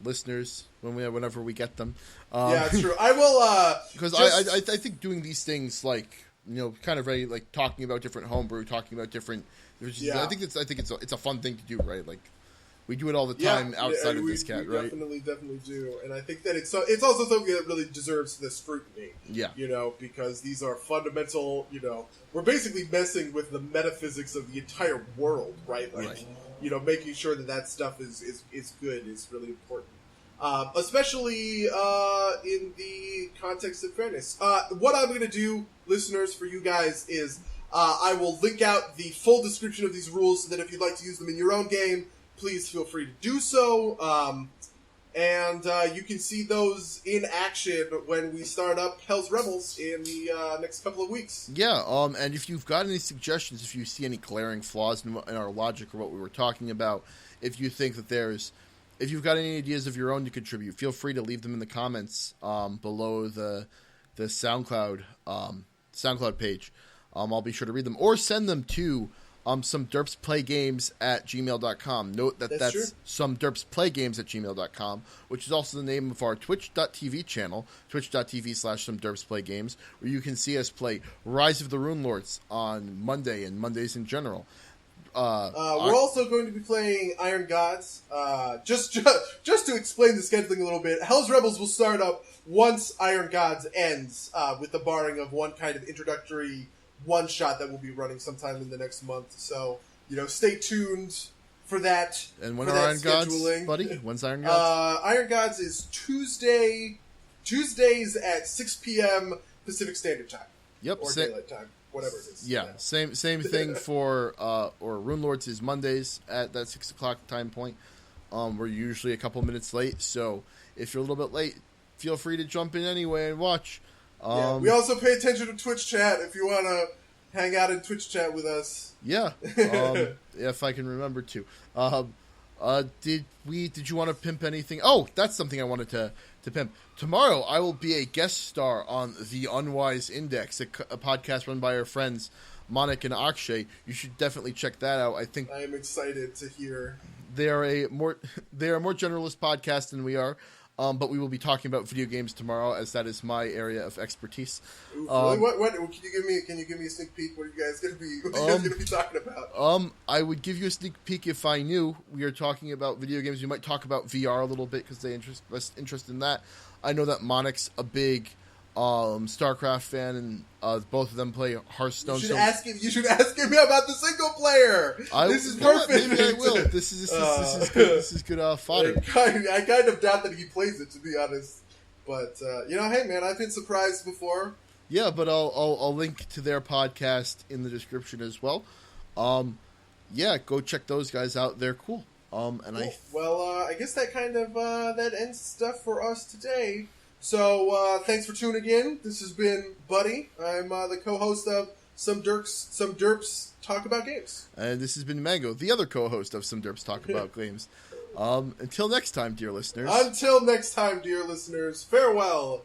listeners whenever we get them. Yeah, it's true. I will because I think doing these things kind of very talking about different homebrew, talking about different. Yeah. I think it's a fun thing to do, right? Like we do it all the time outside of this cat, right? Definitely do, and I think that it's also something that really deserves the scrutiny. Yeah, because these are fundamental. We're basically messing with the metaphysics of the entire world, right? Like, right. Making sure that stuff is good is really important. Especially in the context of fairness. What I'm going to do, listeners, for you guys is I will link out the full description of these rules so that if you'd like to use them in your own game, please feel free to do so. And you can see those in action when we start up Hell's Rebels in the next couple of weeks. Yeah, and if you've got any suggestions, if you see any glaring flaws in our logic or what we were talking about, if you think that if you've got any ideas of your own to contribute, feel free to leave them in the comments below the SoundCloud page. I'll be sure to read them. Or send them to somederpsplaygames@gmail.com. Note that's somederpsplaygames@gmail.com, which is also the name of our twitch.tv channel, twitch.tv/somederpsplaygames, where you can see us play Rise of the Rune Lords on Monday and Mondays in general. We're also going to be playing Iron Gods. Just to explain the scheduling a little bit, Hell's Rebels will start up once Iron Gods ends, with the barring of one kind of introductory one-shot that we'll be running sometime in the next month. So, stay tuned for that. And when are Iron Gods, buddy? When's Iron Gods? Iron Gods is Tuesdays at 6 p.m. Pacific Standard Time. Yep. Or Daylight Time. Whatever it is. Yeah, same thing for Rune Lords is Mondays at that 6 o'clock time point. We're usually a couple minutes late, so if you're a little bit late, feel free to jump in anyway and watch. We also pay attention to Twitch chat if you want to hang out in Twitch chat with us. Yeah, if I can remember to. Did you want to pimp anything? Oh, that's something I wanted to pimp. Tomorrow, I will be a guest star on The Unwise Index, a podcast run by our friends Monik and Akshay. You should definitely check that out. I think I am excited to hear. They are a more generalist podcast than we are. But we will be talking about video games tomorrow, as that is my area of expertise. Ooh, really? What can you give me a sneak peek? What are you guys going to be talking about? I would give you a sneak peek if I knew. We are talking about video games. We might talk about VR a little bit because they interest in that. I know that Monik's a big StarCraft fan, and both of them play Hearthstone. You should ask him about the single player. This is perfect. Maybe I will. This is good. This is good fodder. I kind of doubt that he plays it, to be honest. But hey man, I've been surprised before. Yeah, but I'll link to their podcast in the description as well. Yeah, go check those guys out. They're cool. Cool. I guess that kind of that ends stuff for us today. So, thanks for tuning in. This has been Buddy. I'm the co-host of Some Derps Talk About Games. And this has been Mango, the other co-host of Some Derps Talk About Games. Until next time, dear listeners. Until next time, dear listeners. Farewell.